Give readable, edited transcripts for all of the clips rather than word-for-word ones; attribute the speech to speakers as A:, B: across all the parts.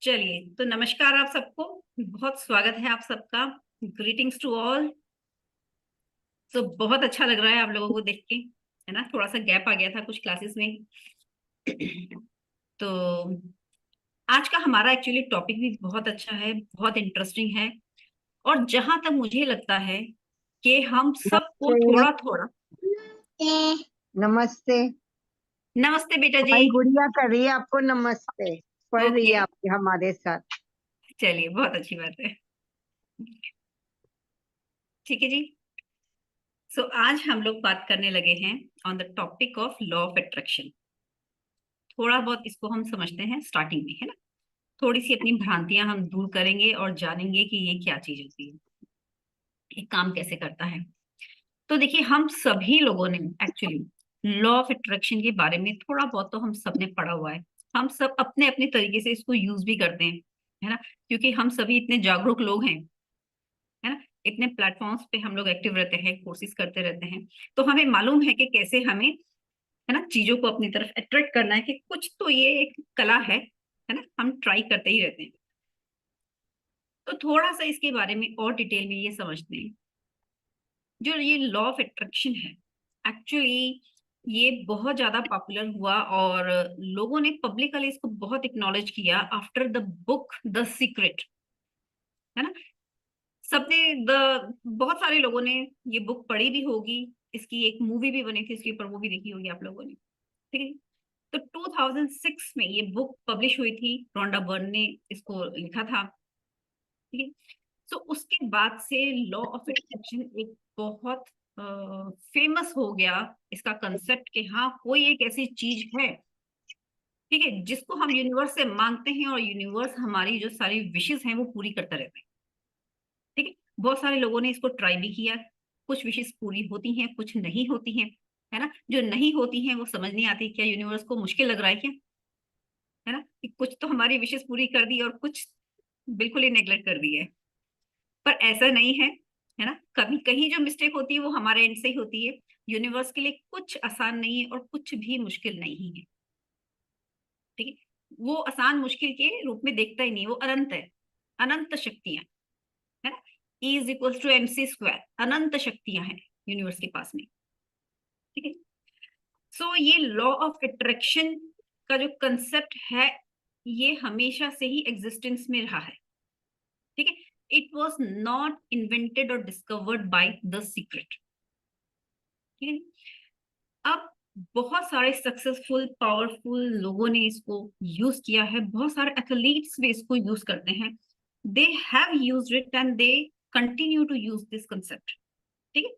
A: चलिए, तो नमस्कार आप सबको। बहुत स्वागत है आप सबका। Greetings to all. तो बहुत अच्छा लग रहा है आप लोगों को देख के, है ना। थोड़ा सा गैप आ गया था कुछ क्लासेस में। तो आज का हमारा एक्चुअली टॉपिक भी बहुत अच्छा है, बहुत इंटरेस्टिंग है। और जहां तक मुझे लगता है कि हम सबको
B: नमस्ते।
A: थोड़ा थोड़ा।
B: नमस्ते।
A: नमस्ते बेटा जी।
B: हमारी गुड़िया कर रही है आपको नमस्ते। पढ़ रही
A: ओके,
B: है आपकी हमारे साथ।
A: चलिए बहुत अच्छी बात है। ठीक है जी। सो आज हम लोग बात करने लगे हैं on the topic of law of attraction. थोड़ा बहुत इसको हम समझते हैं स्टार्टिंग में, है ना। थोड़ी सी अपनी भ्रांतियां हम दूर करेंगे और जानेंगे कि ये क्या चीज होती है, ये काम कैसे करता है। तो देखिए, हम सभी लोगों ने एक्चुअली लॉ ऑफ अट्रैक्शन के बारे में थोड़ा बहुत तो हम सबने पढ़ा हुआ है। हम सब अपने अपने तरीके से इसको यूज भी करते हैं, है ना। क्योंकि हम सभी इतने जागरूक लोग हैं, है ना। इतने प्लेटफॉर्म्स पे हम लोग एक्टिव रहते हैं, कोशिश करते रहते हैं। तो हमें मालूम है कि कैसे हमें, है ना, चीजों को अपनी तरफ अट्रैक्ट करना है, कि कुछ तो ये एक कला है ना। हम ट्राई करते ही रहते हैं। तो थोड़ा सा इसके बारे में और डिटेल में ये समझते हैं। जो ये लॉ ऑफ अट्रैक्शन है, एक्चुअली ये बहुत ज्यादा पॉपुलर हुआ और लोगों ने पब्लिकली इसको बहुत एक्नॉलेज किया after the book the secret, है ना। सबने द बहुत सारे लोगों ने ये बुक पढ़ी भी होगी। इसकी एक मूवी भी बनी थी इसके ऊपर, वो भी देखी होगी आप लोगों ने। ठीक है। तो 2006 में ये बुक पब्लिश हुई थी, रोंडा बर्न ने इसको लिखा था। ठीक है। तो उसके बाद से लॉ ऑफ अट्रैक्शन एक बहुत फेमस हो गया। इसका कंसेप्ट कि हाँ, कोई एक ऐसी चीज है, ठीक है, जिसको हम यूनिवर्स से मांगते हैं और यूनिवर्स हमारी जो सारी विशेस हैं वो पूरी करता रहता है। ठीक है। बहुत सारे लोगों ने इसको ट्राई भी किया। कुछ विशेस पूरी होती हैं, कुछ नहीं होती हैं, है ना। जो नहीं होती हैं वो समझ नहीं आती, क्या यूनिवर्स को मुश्किल लग रहा है क्या, है ना, कि कुछ तो हमारी विशेस पूरी कर दी और कुछ बिल्कुल ही नेग्लेक्ट कर दी है। पर ऐसा नहीं है ना। कभी कहीं जो मिस्टेक होती है वो हमारे एंड से ही होती है। यूनिवर्स के लिए कुछ आसान नहीं है और कुछ भी मुश्किल नहीं है। ठीक है। वो आसान मुश्किल के रूप में देखता ही नहीं, वो अनंत है। अनंत शक्तियां, है ना। E is equal to MC²। अनंत शक्तियां हैं यूनिवर्स के पास में। ठीक है। सो ये लॉ ऑफ अट्रैक्शन का जो कंसेप्ट है, ये हमेशा से ही एग्जिस्टेंस में रहा है। ठीक है। इट वॉज नॉट इन्वेंटेड और डिस्कवर्ड बाय द सीक्रेट। ठीक है। अब बहुत सारे सक्सेसफुल पावरफुल लोगों ने इसको यूज किया है। बहुत सारे एथलीट्स भी इसको यूज करते हैं। They have used it and they continue to use this concept. ठीक है।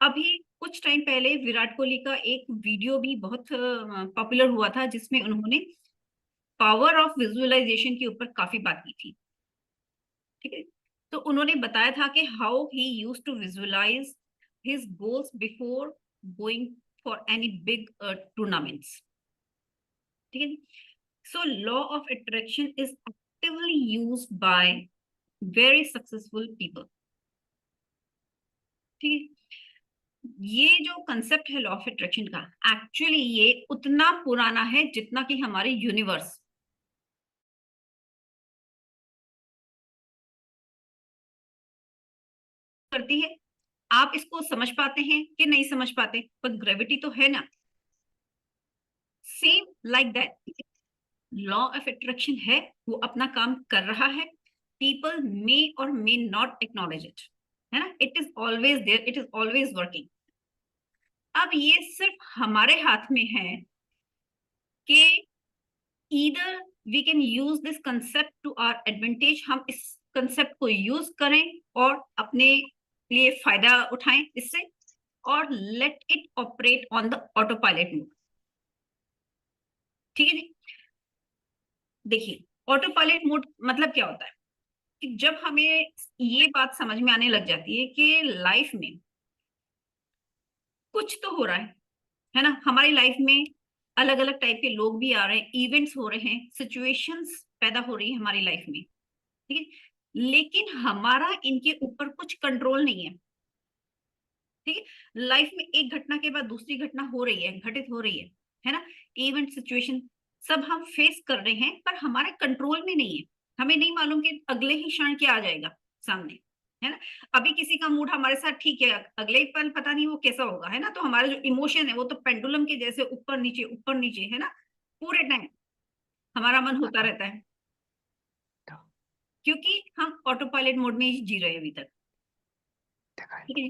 A: अभी कुछ टाइम पहले विराट कोहली का एक वीडियो भी बहुत पॉपुलर हुआ था, जिसमें उन्होंने पावर ऑफ विजुअलाइजेशन के ऊपर काफी बात की थी। ठीक है। तो उन्होंने बताया था कि how he use to visualise his goals before going for any big tournaments. ठीक है। So law of attraction is actively use by very successful people. ठीक है। ये जो कंसेप्ट है लॉ ऑफ अट्रैक्शन का, एक्चुअली ये उतना पुराना है जितना कि हमारे यूनिवर्स करती है। आप इसको समझ पाते हैं कि नहीं समझ पाते, पर ग्रेविटी तो है ना। Same like that law of attraction है, वो अपना काम कर रहा है। पीपल मे और मे नॉट एक्नॉलेज इट, है ना। It is always there, it is always working. अब ये सिर्फ हमारे हाथ में है कि either we can use this concept to our advantage. हम इस कंसेप्ट को यूज करें और अपने लिए फायदा उठाएं इससे, और let it operate on the auto pilot mode. ठीक है जी। देखिए, ऑटो पायलट मोड मतलब क्या होता है, कि जब हमें ये बात समझ में आने लग जाती है कि लाइफ में कुछ तो हो रहा है ना। हमारी लाइफ में अलग अलग टाइप के लोग भी आ रहे हैं, इवेंट्स हो रहे हैं, सिचुएशंस पैदा हो रही है हमारी लाइफ में। ठीक है। लेकिन हमारा इनके ऊपर कुछ कंट्रोल नहीं है। ठीक है। लाइफ में एक घटना के बाद दूसरी घटना हो रही है, घटित हो रही है ना। इवेंट सिचुएशन सब हम फेस कर रहे हैं, पर हमारे कंट्रोल में नहीं है। हमें नहीं मालूम कि अगले ही क्षण क्या आ जाएगा सामने, है ना। अभी किसी का मूड हमारे साथ ठीक है, अगले ही पल पता नहीं वो कैसा होगा, है ना। तो हमारा जो इमोशन है वो तो पेंडुलम के जैसे ऊपर नीचे, है ना, पूरे टाइम हमारा मन होता रहता है, क्योंकि हम ऑटो पायलट मोड में ही जी रहे हैं अभी तक। ठीक है,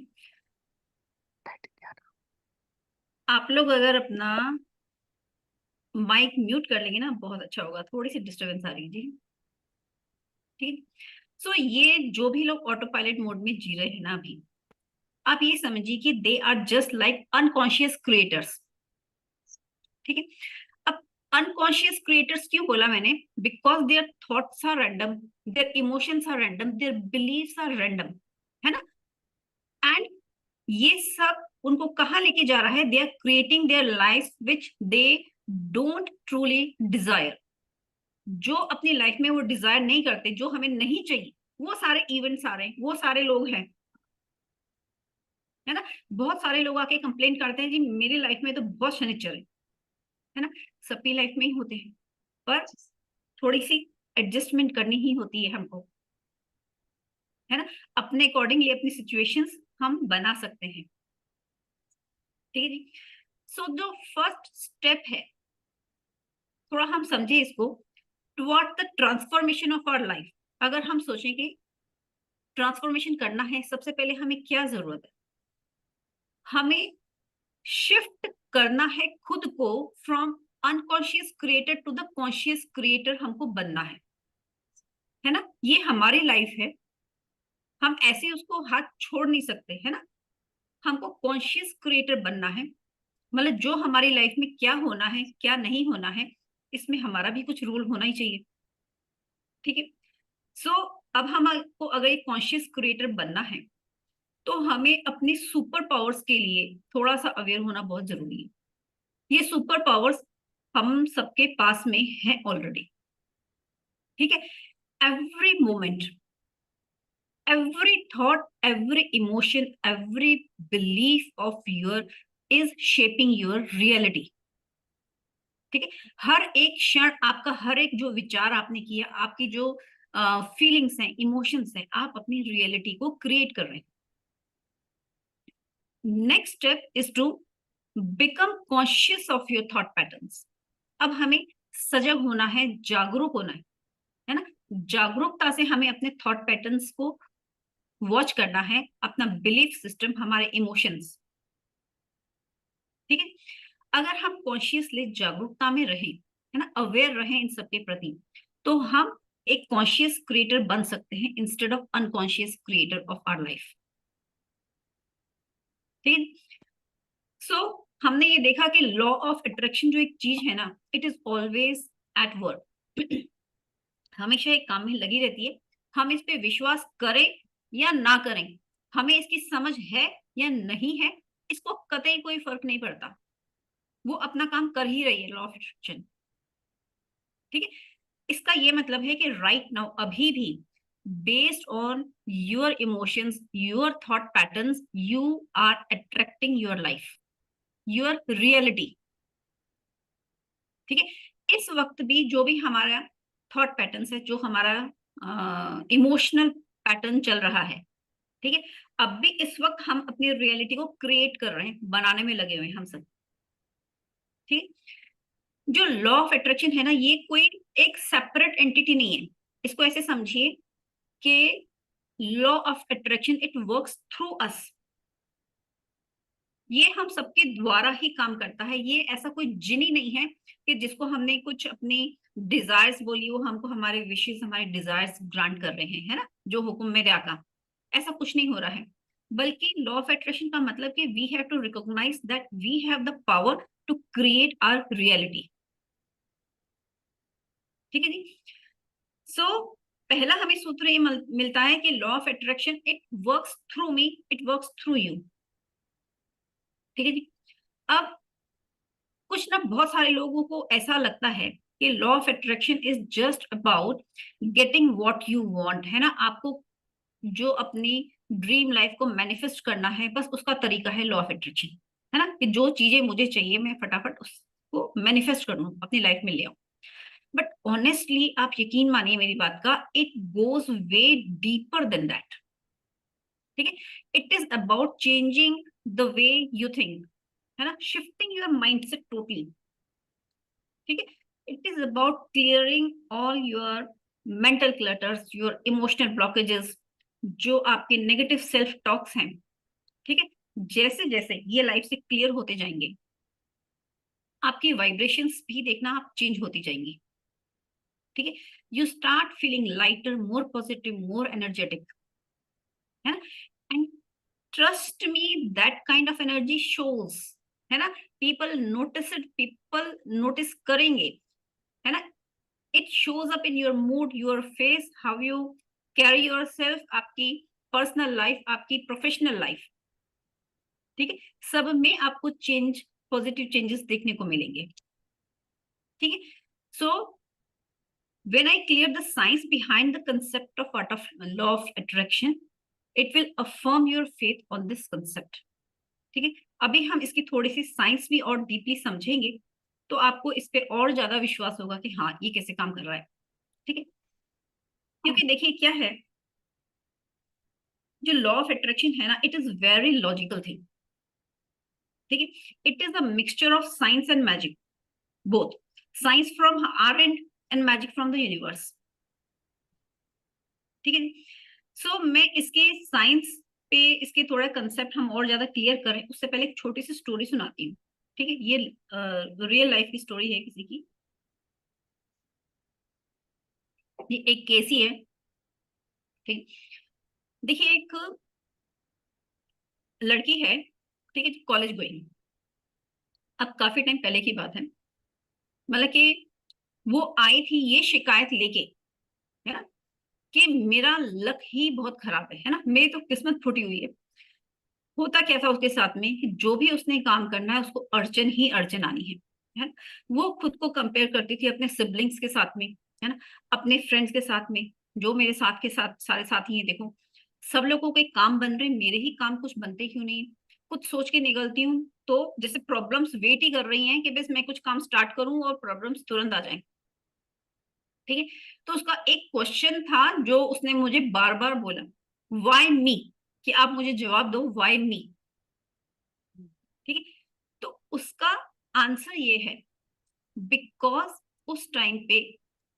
A: आप लोग अगर अपना माइक म्यूट कर लेंगे ना बहुत अच्छा होगा, थोड़ी सी डिस्टरबेंस आ रही है जी। ठीक। सो ये जो भी लोग ऑटो पायलट मोड में जी रहे हैं ना अभी, आप ये समझिए कि they are just like unconscious creators. ठीक है। अब अनकॉन्शियस क्रिएटर्स क्यों बोला मैंने? Because their thoughts are random, their emotions are random, their beliefs are random, है ना। एंड ये सब उनको कहाँ लेके जा रहा है? They are creating their life which they don't truly desire. जो अपनी लाइफ में वो डिजायर नहीं करते, जो हमें नहीं चाहिए, वो सारे इवेंट्स आ रहे हैं, वो सारे लोग हैं, है ना। बहुत सारे लोग आके कंप्लेन करते हैं जी मेरी लाइफ में तो बहुत शनिचर है ना। सबकी लाइफ में ही होते हैं, पर थोड़ी सी एडजस्टमेंट करनी ही होती है हमको, है ना। अपने अकॉर्डिंगली अपनी सिचुएशंस हम बना सकते हैं। ठीक है जी। सो जो फर्स्ट स्टेप है, थोड़ा हम समझे इसको, toward the transformation of our life. अगर हम सोचें कि ट्रांसफॉर्मेशन करना है, सबसे पहले हमें क्या जरूरत है? हमें शिफ्ट करना है खुद को, from unconscious creator to the conscious creator हमको बनना है ना। ये हमारी लाइफ है, हम ऐसे उसको हाथ छोड़ नहीं सकते, है ना। हमको कॉन्शियस क्रिएटर बनना है, मतलब जो हमारी लाइफ में क्या होना है क्या नहीं होना है, इसमें हमारा भी कुछ रोल होना ही चाहिए। ठीक है। सो अब हमको अगर एक कॉन्शियस क्रिएटर बनना है, तो हमें अपनी सुपर पावर्स के लिए थोड़ा सा अवेयर होना बहुत जरूरी है। ये सुपर पावर्स हम सबके पास में है ऑलरेडी। ठीक है। Every moment, every thought, every emotion, every belief of your is shaping your reality। ठीक है। हर एक क्षण आपका, हर एक जो विचार आपने किया, आपकी जो फीलिंग्स हैं, इमोशंस हैं, आप अपनी रियलिटी को क्रिएट कर रहे हैं। Next step is to become conscious of your thought patterns. अब हमें सजग होना है, जागरूक होना है ना। जागरूकता से हमें अपने थॉट पैटर्न्स को वॉच करना है, अपना बिलीफ सिस्टम, हमारे इमोशंस। ठीक है। अगर हम कॉन्शियसली जागरूकता में रहें, है ना, अवेयर रहें इन सबके प्रति, तो हम एक कॉन्शियस क्रिएटर बन सकते हैं instead of unconscious creator of our life. ठीक है। सो हमने ये देखा कि लॉ ऑफ अट्रैक्शन जो एक चीज है ना, it is always at work. हमेशा एक काम में लगी रहती है। हम इस पे विश्वास करें या ना करें, हमें इसकी समझ है या नहीं है, इसको कतई कोई फर्क नहीं पड़ता, वो अपना काम कर ही रही है, लॉ ऑफ अट्रैक्शन। ठीक है। इसका ये मतलब है कि राइट नाउ, अभी भी, based on your emotions, your thought patterns, you are attracting your life, your reality. ठीक है। इस वक्त भी जो भी हमारा थॉट पैटर्न्स है, जो हमारा इमोशनल पैटर्न चल रहा है, ठीक है, अब भी इस वक्त हम अपनी रियलिटी को क्रिएट कर रहे हैं, बनाने में लगे हुए हैं हम सब। ठीक। जो लॉ ऑफ अट्रैक्शन है ना, ये कोई एक सेपरेट एंटिटी नहीं है। इसको ऐसे समझिए कि law of attraction it works through us. ये हम सबके द्वारा ही काम करता है। ये ऐसा कोई जिनी नहीं है कि जिसको हमने कुछ अपनी डिजायर्स बोली, वो हमको हमारे विशेष, हमारे डिजायर्स ग्रांट कर रहे हैं, है ना, जो हुक्म मेरे आका। ऐसा कुछ नहीं हो रहा है। बल्कि लॉ ऑफ अट्रैक्शन का मतलब कि we have to recognise that we have the power to create our reality. ठीक है जी। सो पहला हमें सूत्र ये मिलता है कि law of attraction it works through me, it works through you. ठीक है जी। अब कुछ ना, बहुत सारे लोगों को ऐसा लगता है कि law of attraction is just about getting what you want, है ना। आपको जो अपनी ड्रीम लाइफ को मैनिफेस्ट करना है, बस उसका तरीका है लॉ ऑफ अट्रैक्शन, है ना, कि जो चीजें मुझे चाहिए मैं फटाफट उसको मैनिफेस्ट कर लूं, अपनी लाइफ में ले आऊं। बट ऑनेस्टली आप यकीन मानिए मेरी बात का, it goes way deeper than that. ठीक है, it is about changing the way you think, है ना, शिफ्टिंग योर माइंडसेट टोटली। ठीक है, it is about clearing all your mental clutters, your emotional blockages, जो आपके नेगेटिव सेल्फ टॉक्स हैं। ठीक है, जैसे जैसे ये लाइफ से क्लियर होते जाएंगे, आपकी वाइब्रेशंस भी देखना आप चेंज होती जाएंगी। ठीक है, you start feeling lighter, more positive, more energetic, है ना। And trust me, that kind of energy shows, है ना, people notice it, people notice करेंगे, है ना। It shows up in your mood, your face, how you carry your self, आपकी personal life, आपकी professional life. ठीक है, सब में आपको चेंज, पॉजिटिव चेंजेस देखने को मिलेंगे। ठीक है, सो when I clear the science behind the concept of art of law of attraction, it will affirm your faith on this concept. ठीक है, अभी हम इसकी थोड़ी सी साइंस भी और डीपली समझेंगे, तो आपको इस पे और ज्यादा विश्वास होगा कि हाँ ये कैसे काम कर रहा है। ठीक है, क्योंकि देखिए क्या है, जो लॉ ऑफ अट्रैक्शन है ना, it is very logical thing. ठीक है, it is a mixture of science and magic, both science from our and magic from the universe. ठीक है, सो मैं इसके साइंस पे, इसके थोड़ा कंसेप्ट हम और ज्यादा क्लियर करें उससे पहले एक छोटी सी स्टोरी सुनाती हूँ। ठीक है, ये रियल लाइफ की स्टोरी है किसी की। ये एक केस ही है। ठीक, देखिए एक लड़की है, ठीक है, कॉलेज गोइंग। अब काफी टाइम पहले की बात है, मतलब कि वो आई थी ये शिकायत लेके, है ना, कि मेरा लक ही बहुत खराब है ना, मेरी तो किस्मत फूटी हुई है। होता क्या था उसके साथ में कि जो भी उसने काम करना है उसको अड़चन ही अड़चन आनी है ना। वो खुद को कंपेयर करती थी अपने सिबलिंग्स के साथ में, है ना, अपने फ्रेंड्स के साथ में, जो मेरे साथ के साथ सारे साथी हैं, देखो सब लोगों के काम बन रहे, मेरे ही काम कुछ बनते क्यों नहीं। कुछ सोच के निकलती हूँ तो जैसे प्रॉब्लम्स वेट ही कर रही हैं कि बस मैं कुछ काम स्टार्ट करूं और प्रॉब्लम्स तुरंत आ जाएं। ठीक है, तो उसका एक क्वेश्चन था जो उसने मुझे बार बार बोला, वाई मी, कि आप मुझे जवाब दो, वाई मी। ठीक है, तो उसका आंसर ये है, बिकॉज उस टाइम पे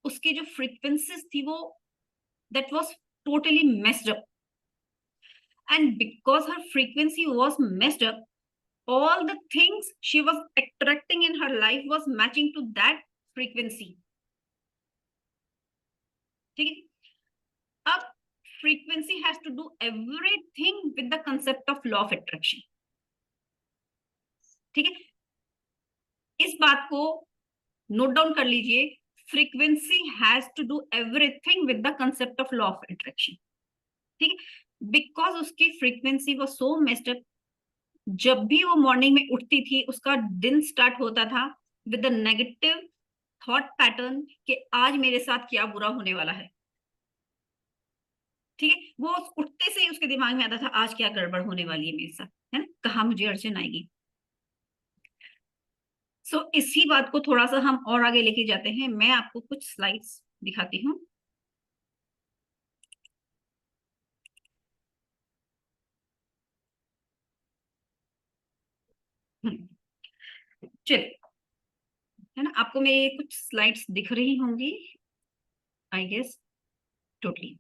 A: उसकी जो फ्रीक्वेंसीज थी वो, that was totally messed up, and because her frequency was messed up, all the things she was attracting in her life was matching to that frequency. ठीक है, अब frequency has to do everything with the concept of law of attraction. ठीक है, इस बात को note down कर लीजिए, frequency has to do everything with the concept of law of attraction. ठीक है, बिकॉज उसकी फ्रीक्वेंसी वो सो मेस्ड अप, जब भी वो मॉर्निंग में उठती थी उसका दिन स्टार्ट होता था with the negative thought pattern कि आज मेरे साथ क्या बुरा होने वाला है। ठीक है, वो उठते से ही उसके दिमाग में आता था आज क्या गड़बड़ होने वाली है मेरे साथ, है ना, कहाँ मुझे अड़चन आएगी। सो इसी बात को थोड़ा सा हम और आगे लेके जाते हैं, मैं आपको कुछ स्लाइड्स दिखाती हूँ। चलिए, है ना, आपको मेरी कुछ स्लाइड्स दिख रही होंगी, आई गेस टोटली।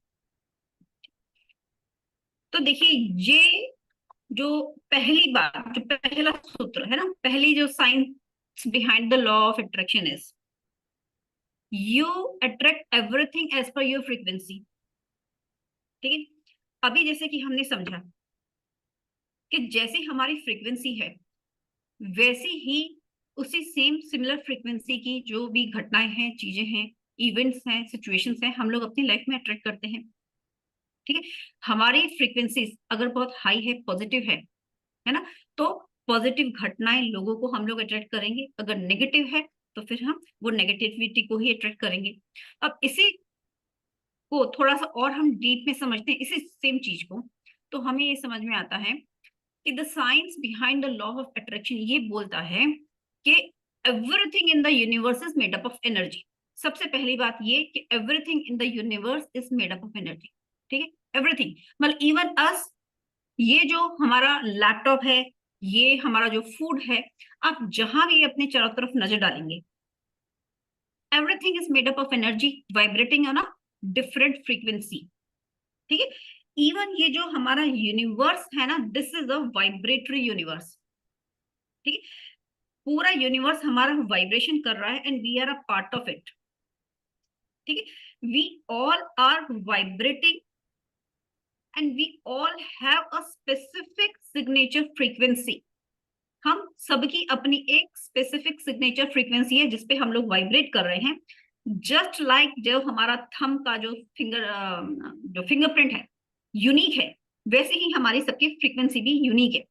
A: तो देखिए, ये जो पहली बात, जो पहला सूत्र है ना, पहली जो science behind the law of attraction is, you attract everything as per your frequency. ठीक है, अभी जैसे कि हमने समझा कि जैसी हमारी फ्रीक्वेंसी है वैसी ही उसी सेम सिमिलर फ्रीक्वेंसी की जो भी घटनाएं हैं, चीजें हैं, इवेंट्स हैं, सिचुएशंस हैं, हम लोग अपनी लाइफ में अट्रैक्ट करते हैं। ठीक है, हमारी फ्रीक्वेंसीज अगर बहुत हाई है, पॉजिटिव है ना, तो पॉजिटिव घटनाएं लोगों को हम लोग अट्रैक्ट करेंगे, अगर नेगेटिव है तो फिर हम वो नेगेटिविटी को ही अट्रैक्ट करेंगे। अब इसी को थोड़ा सा और हम डीप में समझते हैं, इसी सेम चीज को, तो हमें ये समझ में आता है कि the science behind the law of attraction ये बोलता है कि everything in the universe is made up of energy. सबसे पहली बात ये कि everything in the universe is made up of energy. ठीक है, एवरीथिंग, मतलब इवन अस, ये जो हमारा लैपटॉप है, ये हमारा जो फूड है, आप जहां भी अपने चारों तरफ नजर डालेंगे, everything is made up of energy vibrating on a different frequency. ठीक है, इवन ये जो हमारा यूनिवर्स है ना, this is a vibratory universe. ठीक है, पूरा यूनिवर्स हमारा वाइब्रेशन कर रहा है and we are a part of it. ठीक है, we all are vibrating and we all have a specific signature frequency. हम सबकी अपनी एक स्पेसिफिक सिग्नेचर फ्रीक्वेंसी है जिसपे हम लोग वाइब्रेट कर रहे हैं। जस्ट लाइक जो हमारा थंब का जो फिंगरप्रिंट है यूनिक है, वैसे ही हमारी सबकी फ्रीक्वेंसी भी यूनिक है।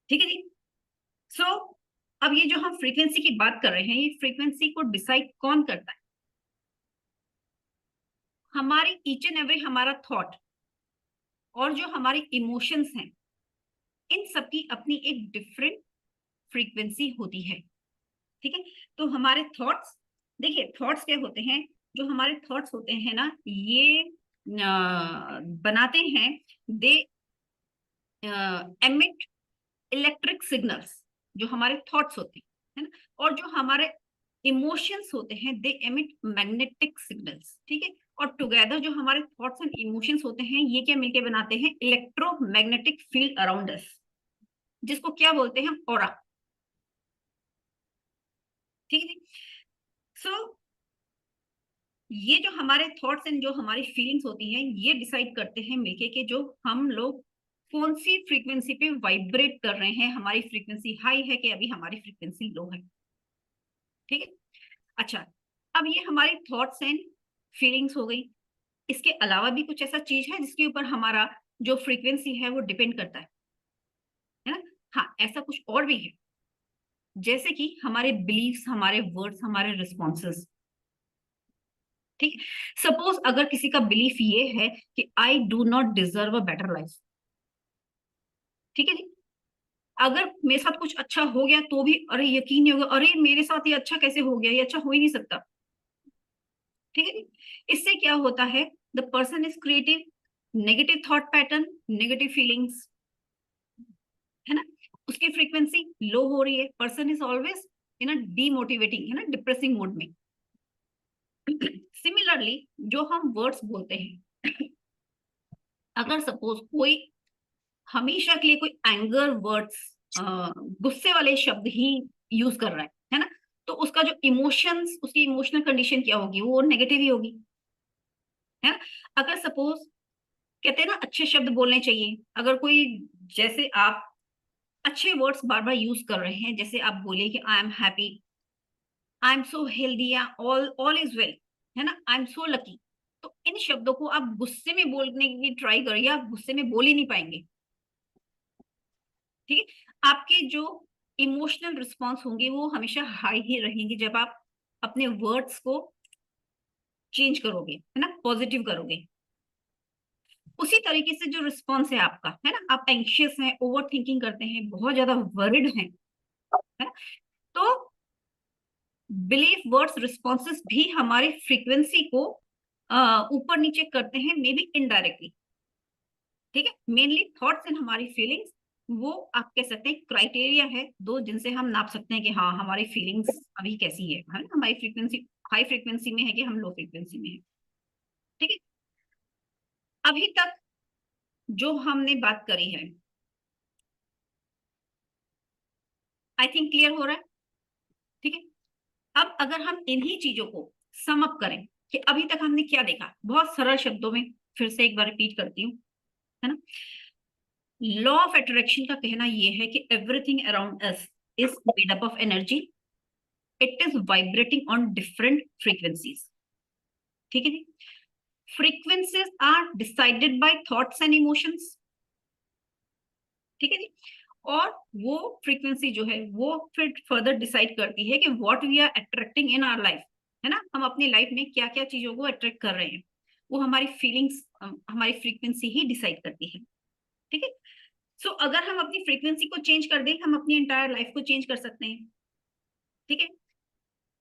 A: ठीक है जी। सो अब ये जो हम फ्रीक्वेंसी की बात कर रहे हैं, ये फ्रीक्वेंसी को डिसाइड कौन करता है? हमारी ईच एंड एवरी हमारा थॉट और जो हमारे इमोशंस हैं, इन सबकी अपनी एक डिफरेंट फ्रीक्वेंसी होती है। ठीक है, तो हमारे थॉट्स, देखिए थॉट्स क्या होते हैं, जो हमारे थॉट्स होते हैं ना, ये बनाते हैं, दे एमिट इलेक्ट्रिक सिग्नल्स, जो हमारे थॉट्स होते हैं, है ना, और जो हमारे इमोशंस होते हैं, दे एमिट मैग्नेटिक सिग्नल्स। ठीक है, और टुगेदर जो हमारे थॉट्स एंड इमोशंस होते हैं, ये क्या मिलके बनाते हैं? इलेक्ट्रोमैग्नेटिक फील्ड अराउंड अस, जिसको क्या बोलते हैं? ऑरा। ठीक है, सो ये जो हमारे थॉट्स एंड जो हमारी फीलिंग्स होती हैं, ये डिसाइड करते हैं मिलके कि जो हम लोग कौन सी फ्रीक्वेंसी पे वाइब्रेट कर रहे हैं, हमारी फ्रीक्वेंसी हाई है कि अभी हमारी फ्रीक्वेंसी लो है। ठीक है, अच्छा, अब ये हमारी थॉट्स एंड फीलिंग्स हो गई। इसके अलावा भी कुछ ऐसा चीज है जिसके ऊपर हमारा जो फ्रीक्वेंसी है वो डिपेंड करता है ना? हाँ, ऐसा कुछ और भी है, जैसे कि हमारे बिलीव्स, हमारे वर्ड्स, हमारे रिस्पॉन्सेस। ठीक है, सपोज अगर किसी का बिलीफ ये है कि I do not deserve a better life. ठीक है जी, अगर मेरे साथ कुछ अच्छा हो गया तो भी अरे यकीन नहीं होगा, अरे मेरे साथ ये अच्छा कैसे हो गया, ये अच्छा हो ही नहीं सकता। ठीक है जी, इससे क्या होता है? The person is creative negative thought pattern, negative feelings, है ना, उसकी फ्रीक्वेंसी लो हो रही है, person is always in a demotivating, है ना, डिप्रेसिंग मोड में। सिमिलरली जो हम वर्ड्स बोलते हैं, अगर सपोज कोई हमेशा के लिए कोई एंगर वर्ड्स, गुस्से वाले शब्द ही यूज कर रहा है ना, तो उसका जो इमोशंस, उसकी इमोशनल कंडीशन क्या होगी? वो नेगेटिव ही होगी, है ना। अगर सपोज कहते हैं ना अच्छे शब्द बोलने चाहिए, अगर कोई, जैसे आप अच्छे वर्ड्स बार बार यूज कर रहे हैं, जैसे आप बोले कि I am happy, I am so healthy, या ऑल ऑल इज वेल, है ना, आई एम सो लकी, तो इन शब्दों को आप गुस्से में बोलने की ट्राई करिए, आप गुस्से में बोल ही नहीं पाएंगे। ठीक है, आपके जो इमोशनल रिस्पॉन्स होंगे वो हमेशा हाई ही रहेंगे जब आप अपने वर्ड्स को चेंज करोगे, है ना, पॉजिटिव करोगे। उसी तरीके से जो रिस्पॉन्स है आपका, है ना, आप एंशियस हैं, ओवर थिंकिंग करते हैं, बहुत ज्यादा वरिड हैं, है ना, तो बिलीफ वर्ड्स रिस्पॉन्सेस भी हमारी फ्रीक्वेंसी को ऊपर नीचे करते हैं, मे बी इनडायरेक्टली। ठीक है, मेनली थॉट्स एंड हमारी फीलिंग्स, वो आप कह सकते हैं क्राइटेरिया है दो जिनसे हम नाप सकते हैं कि हाँ हमारी फीलिंग्स अभी कैसी है ना, हमारी फ्रीक्वेंसी हाई फ्रीक्वेंसी में है कि हम लो फ्रीक्वेंसी में है। ठीक है, अभी तक जो हमने बात करी है, आई थिंक क्लियर हो रहा है। ठीक है, अब अगर हम इन्हीं चीजों को सम अप करें कि अभी तक हमने क्या देखा, बहुत सरल शब्दों में फिर से एक बार रिपीट करती हूँ, है ना। लॉ ऑफ अट्रैक्शन का कहना यह है कि everything around us is made up of energy, it is vibrating on different frequencies. ठीक है जी, frequencies are decided by thoughts and emotions. ठीक है जी, और वो फ्रीक्वेंसी जो है वो फिर फर्दर डिसाइड करती है कि what we are attracting in our life, है ना, हम अपनी लाइफ में क्या क्या चीजों को अट्रैक्ट कर रहे हैं, वो हमारी फीलिंग्स, हमारी फ्रीक्वेंसी ही डिसाइड करती है। ठीक है, सो अगर हम अपनी फ्रीक्वेंसी को चेंज कर दें, हम अपनी एंटायर लाइफ को चेंज कर सकते हैं। ठीक है,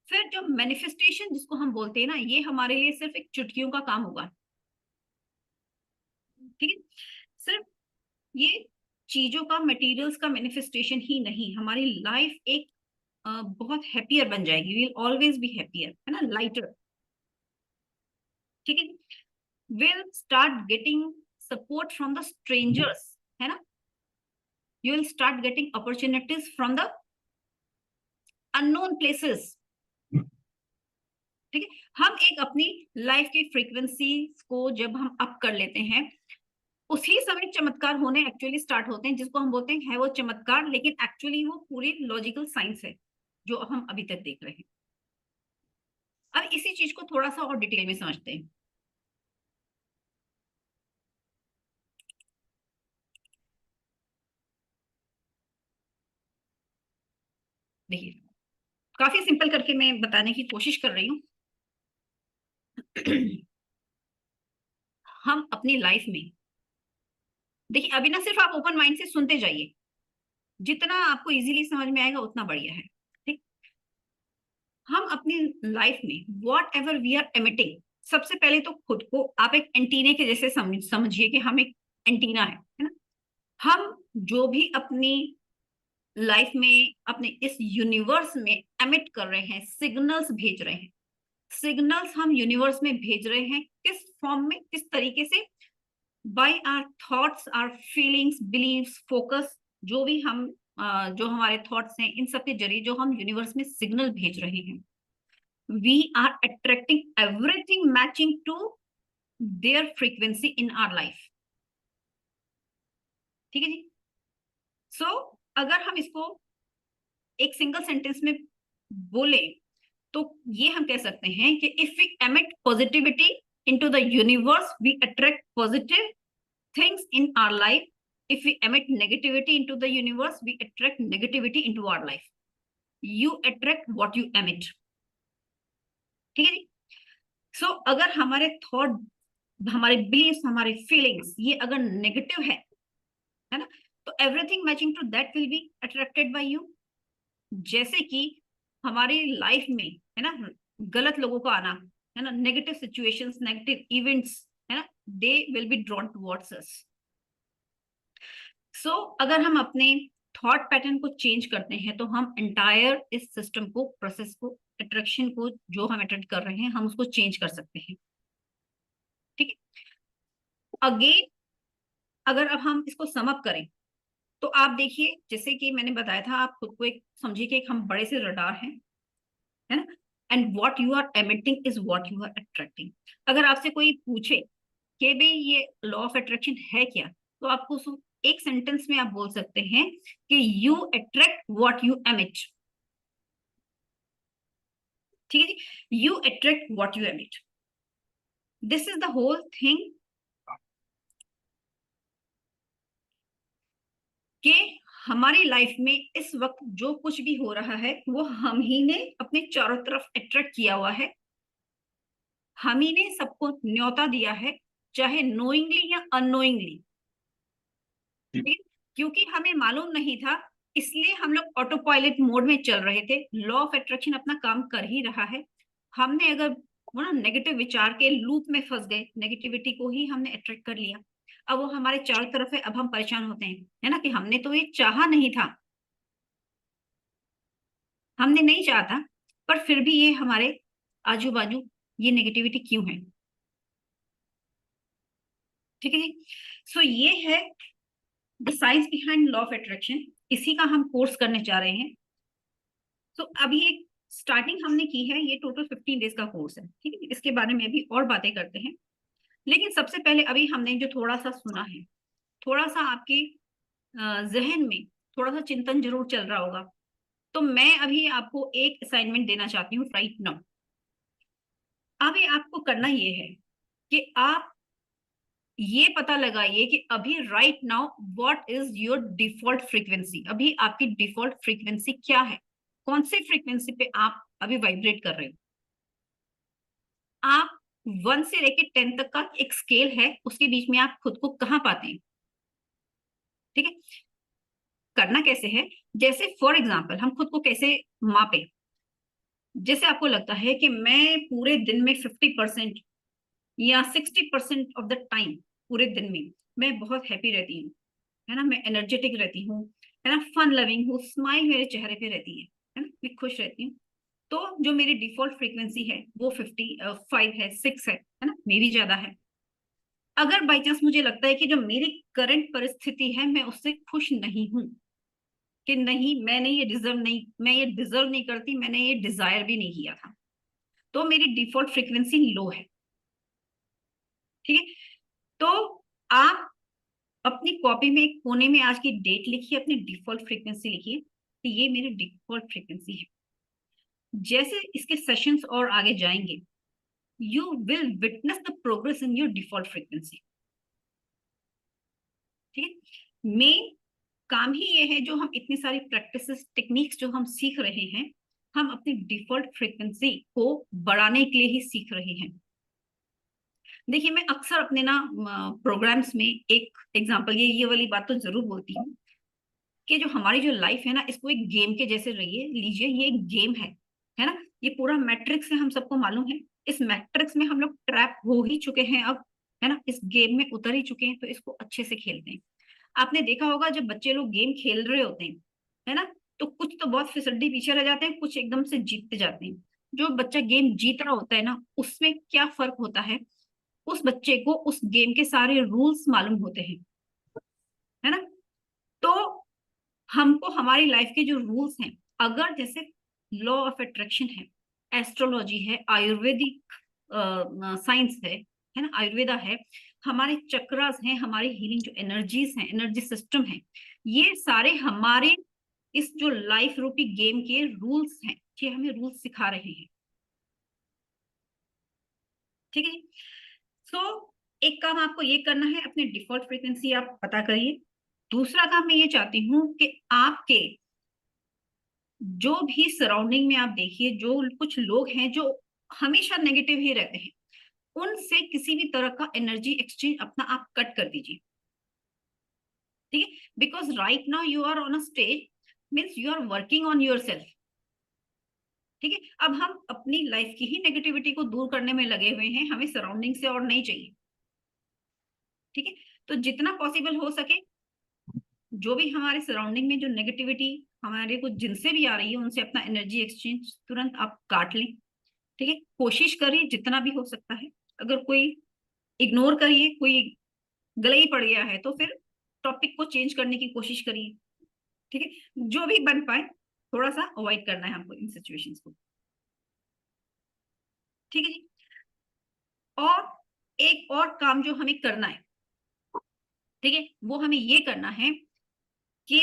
A: फिर जो मैनिफेस्टेशन जिसको हम बोलते हैं ना, ये हमारे लिए सिर्फ एक चुटकियों का काम होगा, ठीक है। सिर्फ ये चीजों का, मटेरियल्स का मैनिफेस्टेशन ही नहीं, हमारी लाइफ एक बहुत हैप्पियर बन जाएगी, विल ऑलवेज बी हैप्पियर, है ना, लाइटर, ठीक है। Will start getting support from the strangers, है ना, you will start getting opportunities from the unknown places, ठीक है। हम एक अपनी लाइफ की फ्रीक्वेंसी को जब हम अप कर लेते हैं, उसी समय चमत्कार होने एक्चुअली स्टार्ट होते हैं, जिसको हम बोलते हैं है वो चमत्कार, लेकिन एक्चुअली वो पूरी लॉजिकल साइंस है जो हम अभी तक देख रहे हैं। अब इसी चीज को थोड़ा सा और डिटेल में समझते हैं। देखिए, काफी सिंपल करके मैं बताने की कोशिश कर रही हूँ। हम अपनी लाइफ में, देखिए अभी ना सिर्फ आप ओपन माइंड से सुनते जाइए, जितना आपको इजीली समझ में आएगा उतना बढ़िया है, ठीक। हम अपनी लाइफ में whatever we are emitting, सबसे पहले तो खुद को आप एक एंटीने के जैसे समझिए कि हम एक एंटीना है ना। हम जो भी अपनी लाइफ में, अपने इस यूनिवर्स में एमिट कर रहे हैं, सिग्नल्स भेज रहे हैं, सिग्नल्स हम यूनिवर्स में भेज रहे हैं किस फॉर्म में, किस तरीके से, by our thoughts, our feelings, beliefs, focus, जो भी हम जो हमारे थॉट्स हैं, इन सब के जरिए जो हम यूनिवर्स में सिग्नल भेज रहे हैं, we are attracting everything matching to their frequency in our life, ठीक है जी। सो अगर हम इसको एक सिंगल सेंटेंस में बोले तो ये हम कह सकते हैं कि if we emit positivity into the universe, we attract positive things in our life. If we emit negativity into the universe, we attract negativity into our life. You attract what you emit, ठीक है जी। सो अगर हमारे thought, हमारे beliefs, हमारे feelings ये अगर negative है ना, तो everything matching to that will be attracted by you. जैसे कि हमारी लाइफ में, है ना, गलत लोगों को आना, है ना, नेगेटिव सिचुएशंस, नेगेटिव इवेंट्स, है ना, they will be drawn towards us. So अगर हम अपने थॉट पैटर्न को चेंज करते हैं तो हम एंटायर इस सिस्टम को, प्रोसेस को, अट्रैक्शन को जो हम अटेंड कर रहे हैं, हम उसको चेंज कर सकते हैं, ठीक है। अगेन अगर अब हम इसको सम अप करें तो आप देखिए, जैसे कि मैंने बताया था, आप खुद को एक समझिए कि एक हम बड़े से रडार हैं, है ना, and what you are emitting is what you are attracting. अगर आपसे कोई पूछे कि भाई ये लॉ ऑफ अट्रैक्शन है क्या, तो आपको एक सेंटेंस में आप बोल सकते हैं कि you attract what you emit, ठीक है जी। You attract what you emit, this is the whole thing, कि हमारी लाइफ में इस वक्त जो कुछ भी हो रहा है वो हम ही ने अपने चारों तरफ अट्रैक्ट किया हुआ है, हम ही ने सबको न्योता दिया है, चाहे नोइंगली या अननोइंगली, क्योंकि हमें मालूम नहीं था, इसलिए हम लोग ऑटो पायलट मोड में चल रहे थे। लॉ ऑफ अट्रैक्शन अपना काम कर ही रहा है। हमने अगर वो ना नेगेटिव विचार के लूप में फंस गए, नेगेटिविटी को ही हमने अट्रैक्ट कर लिया, अब वो हमारे चारों तरफ है, अब हम परेशान होते हैं, है ना, कि हमने तो ये चाहा नहीं था, हमने नहीं चाहा था, पर फिर भी ये हमारे आजू बाजू ये नेगेटिविटी क्यों है, ठीक है जी। सो ये है the science behind law of attraction, इसी का हम कोर्स करने जा रहे हैं। तो अभी एक स्टार्टिंग हमने की है, ये टोटल 15 डेज का कोर्स है, ठीक है। इसके बारे में अभी और बातें करते हैं, लेकिन सबसे पहले अभी हमने जो थोड़ा सा सुना है, थोड़ा सा आपके जहन में थोड़ा सा चिंतन जरूर चल रहा होगा, तो मैं अभी आपको एक असाइनमेंट देना चाहती हूँ राइट नाउ। अभी आपको करना ये है कि आप ये पता लगाइए कि अभी right now what is your default frequency, अभी आपकी डिफॉल्ट फ्रीक्वेंसी क्या है, कौन से फ्रीक्वेंसी पे आप अभी वाइब्रेट कर रहे हो। आप 1 से लेके 10 तक का एक स्केल है, उसके बीच में आप खुद को कहाँ पाते हैं, ठीक है। करना कैसे है, जैसे फॉर एग्जाम्पल हम खुद को कैसे मापे, जैसे आपको लगता है कि मैं पूरे दिन में 50% या 60% ऑफ द टाइम, पूरे दिन में मैं बहुत हैप्पी रहती हूँ, है ना, मैं एनर्जेटिक रहती हूँ, है ना, फन लविंग हूँ, स्माइल मेरे चेहरे पे रहती है ना, मैं खुश रहती हूँ, तो जो मेरी डिफॉल्ट फ्रीक्वेंसी है वो 55 है, 6 है ना, मे भी ज्यादा है। अगर बाई चांस मुझे लगता है कि जो मेरी करंट परिस्थिति है मैं उससे खुश नहीं हूँ, कि नहीं मैंने ये डिजर्व नहीं, मैं ये डिजर्व नहीं करती, मैंने ये डिजायर भी नहीं किया था, तो मेरी डिफॉल्ट फ्रीक्वेंसी लो है। ठीक है, तो आप अपनी कॉपी में एक कोने में आज की डेट लिखिए, अपनी डिफॉल्ट फ्रीक्वेंसी लिखिए कि ये मेरी डिफॉल्ट फ्रीक्वेंसी है। जैसे इसके सेशंस और आगे जाएंगे, you will witness the progress in your default frequency. ठीक है, मेन काम ही ये है, जो हम इतनी सारी प्रैक्टिसेस टेक्निक्स जो हम सीख रहे हैं, हम अपनी डिफॉल्ट फ्रीक्वेंसी को बढ़ाने के लिए ही सीख रहे हैं। देखिए मैं अक्सर अपने ना प्रोग्राम्स में एक एग्जांपल, ये वाली बात तो जरूर बोलती हूँ कि जो हमारी जो लाइफ है ना, इसको एक गेम के जैसे रहिए, लीजिए ये एक गेम है ना, ये पूरा मैट्रिक्स है, हम सबको मालूम है। इस मैट्रिक्स में हम लोग ट्रैप हो ही चुके हैं अब, है ना, इस गेम में उतर ही चुके हैं, तो इसको अच्छे से खेलते हैं। आपने देखा होगा जब बच्चे लोग गेम खेल रहे होते हैं, है ना, तो कुछ तो बहुत फिसड्डी पीछे रह जाते हैं, कुछ एकदम से जीतते जाते हैं। जो बच्चा गेम जीत रहा होता है ना, उसमें क्या फर्क होता है, उस बच्चे को उस गेम के सारे रूल्स मालूम होते हैं, है ना। तो हमको हमारी लाइफ के जो रूल्स हैं, अगर जैसे लॉ ऑफ अट्रैक्शन है, एस्ट्रोलॉजी है, आयुर्वेदिक साइंस है ना, आयुर्वेदा है, हमारे चक्रास हैं, हमारी हीलिंग जो एनर्जीज हैं, एनर्जी सिस्टम है, ये सारे हमारे इस जो लाइफ रूपी गेम के रूल्स हैं, ये हमें रूल्स सिखा रहे हैं। ठीक है जी। सो एक काम आपको ये करना है, अपने डिफॉल्ट फ्रीक्वेंसी आप पता करिए। दूसरा काम मैं ये चाहती हूँ कि आपके जो भी सराउंडिंग में आप देखिए, जो कुछ लोग हैं जो हमेशा नेगेटिव ही रहते हैं, उनसे किसी भी तरह का एनर्जी एक्सचेंज अपना आप कट कर दीजिए। ठीक है, because right now you are on a stage, means you are working on yourself. ठीक है, अब हम अपनी लाइफ की ही नेगेटिविटी को दूर करने में लगे हुए हैं, हमें सराउंडिंग से और नहीं चाहिए। ठीक है, तो जितना पॉसिबल हो सके, जो भी हमारे सराउंडिंग में जो नेगेटिविटी हमारे को जिनसे भी आ रही है, उनसे अपना एनर्जी एक्सचेंज तुरंत आप काट लें। ठीक है, कोशिश करिए जितना भी हो सकता है। अगर कोई इग्नोर करिए, कोई गले ही पड़ गया है, तो फिर टॉपिक को चेंज करने की कोशिश करिए। ठीक है, जो भी बन पाए, थोड़ा सा अवॉइड करना है हमको इन सिचुएशंस को। ठीक है जी। और एक और काम जो हमें करना है, ठीक है, वो हमें ये करना है कि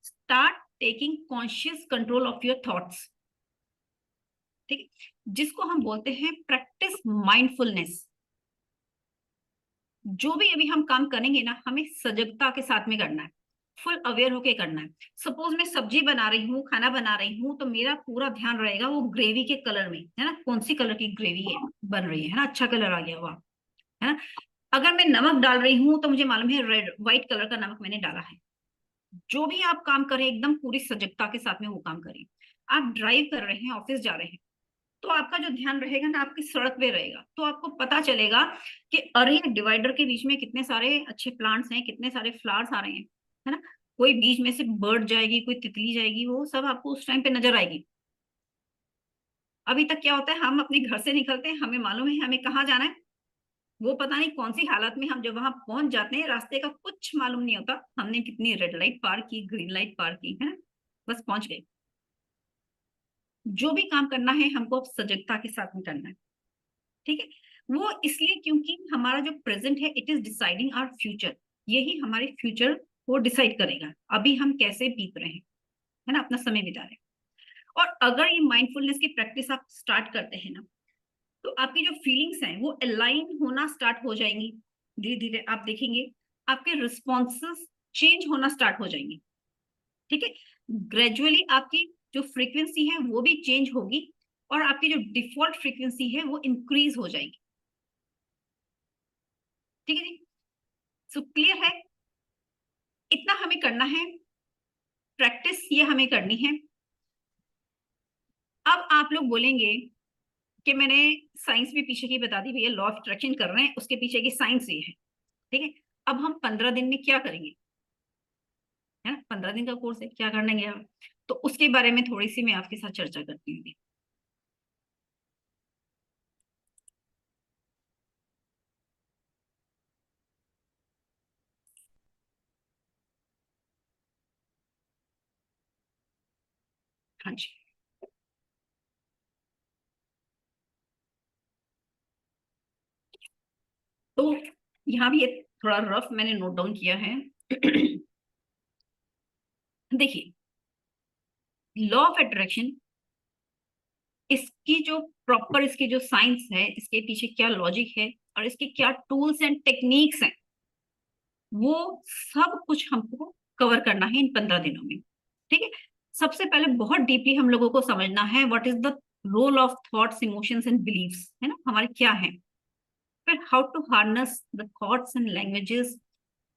A: start taking conscious control of your thoughts. ठीक है, जिसको हम बोलते हैं प्रैक्टिस माइंडफुलनेस। जो भी अभी हम काम करेंगे ना, हमें सजगता के साथ में करना है, फुल अवेयर होके करना है। सपोज मैं सब्जी बना रही हूँ, खाना बना रही हूँ, तो मेरा पूरा ध्यान रहेगा वो ग्रेवी के कलर में, है ना, कौन सी कलर की ग्रेवी है बन रही है ना, अच्छा कलर आ गया हुआ, है ना। अगर मैं नमक डाल रही हूँ तो मुझे मालूम है रेड व्हाइट कलर का नमक मैंने डाला है। जो भी आप काम करें, एकदम पूरी सजगता के साथ में वो काम करें। आप ड्राइव कर रहे हैं, ऑफिस जा रहे हैं, तो आपका जो ध्यान रहेगा ना, आपकी सड़क पे रहेगा, तो आपको पता चलेगा कि अरे डिवाइडर के बीच में कितने सारे अच्छे प्लांट्स हैं, कितने सारे फ्लावर्स आ रहे हैं, है ना। कोई बीच में से बर्ड जाएगी, कोई तितली जाएगी, वो सब आपको उस टाइम पे नजर आएगी। अभी तक क्या होता है, हम अपने घर से निकलते हैं, हमें मालूम है हमें कहाँ जाना है, वो पता नहीं कौन सी हालत में हम जब वहां पहुंच जाते हैं, रास्ते का कुछ मालूम नहीं होता, हमने कितनी रेड लाइट पार की, ग्रीन लाइट पार की, है ना, बस पहुंच गए। जो भी काम करना है हमको सजगता के साथ में करना है। ठीक है, वो इसलिए क्योंकि हमारा जो प्रेजेंट है, it is deciding our future. यही हमारे फ्यूचर को डिसाइड करेगा, अभी हम कैसे बीत रहे हैं, है ना, अपना समय बिता रहे हैं। और अगर ये माइंडफुलनेस की प्रैक्टिस आप स्टार्ट करते हैं ना, तो आपकी जो फीलिंग्स हैं वो अलाइन होना स्टार्ट हो जाएंगी। धीरे धीरे आप देखेंगे आपके रिस्पॉन्सेस चेंज होना स्टार्ट हो जाएंगे। ठीक है, ग्रेजुअली आपकी जो फ्रीक्वेंसी है वो भी चेंज होगी, और आपकी जो डिफॉल्ट फ्रीक्वेंसी है वो इंक्रीज हो जाएगी। ठीक है जी। सो क्लियर है, इतना हमें करना है, प्रैक्टिस ये हमें करनी है। अब आप लोग बोलेंगे कि मैंने साइंस भी पीछे की बता दी, भैया लॉ ऑफ अट्रैक्शन कर रहे हैं, उसके पीछे की साइंस ये है, ठीक है। अब हम 15 दिन में क्या करेंगे, है ना, 15 दिन का कोर्स है, क्या करने हम, तो उसके बारे में थोड़ी सी मैं आपके साथ चर्चा करती हूँ। हाँ जी, तो यहाँ भी ये थोड़ा रफ मैंने नोट डाउन किया है। देखिए, लॉ ऑफ अट्रैक्शन, इसकी जो प्रॉपर, इसकी जो साइंस है, इसके पीछे क्या लॉजिक है और इसके क्या टूल्स एंड टेक्निक्स हैं, वो सब कुछ हमको कवर करना है इन 15 दिनों में, ठीक है। सबसे पहले बहुत डीपली हम लोगों को समझना है what is the role of thoughts, emotions and beliefs, है ना, हमारे क्या है। फिर how to harness the thoughts and languages,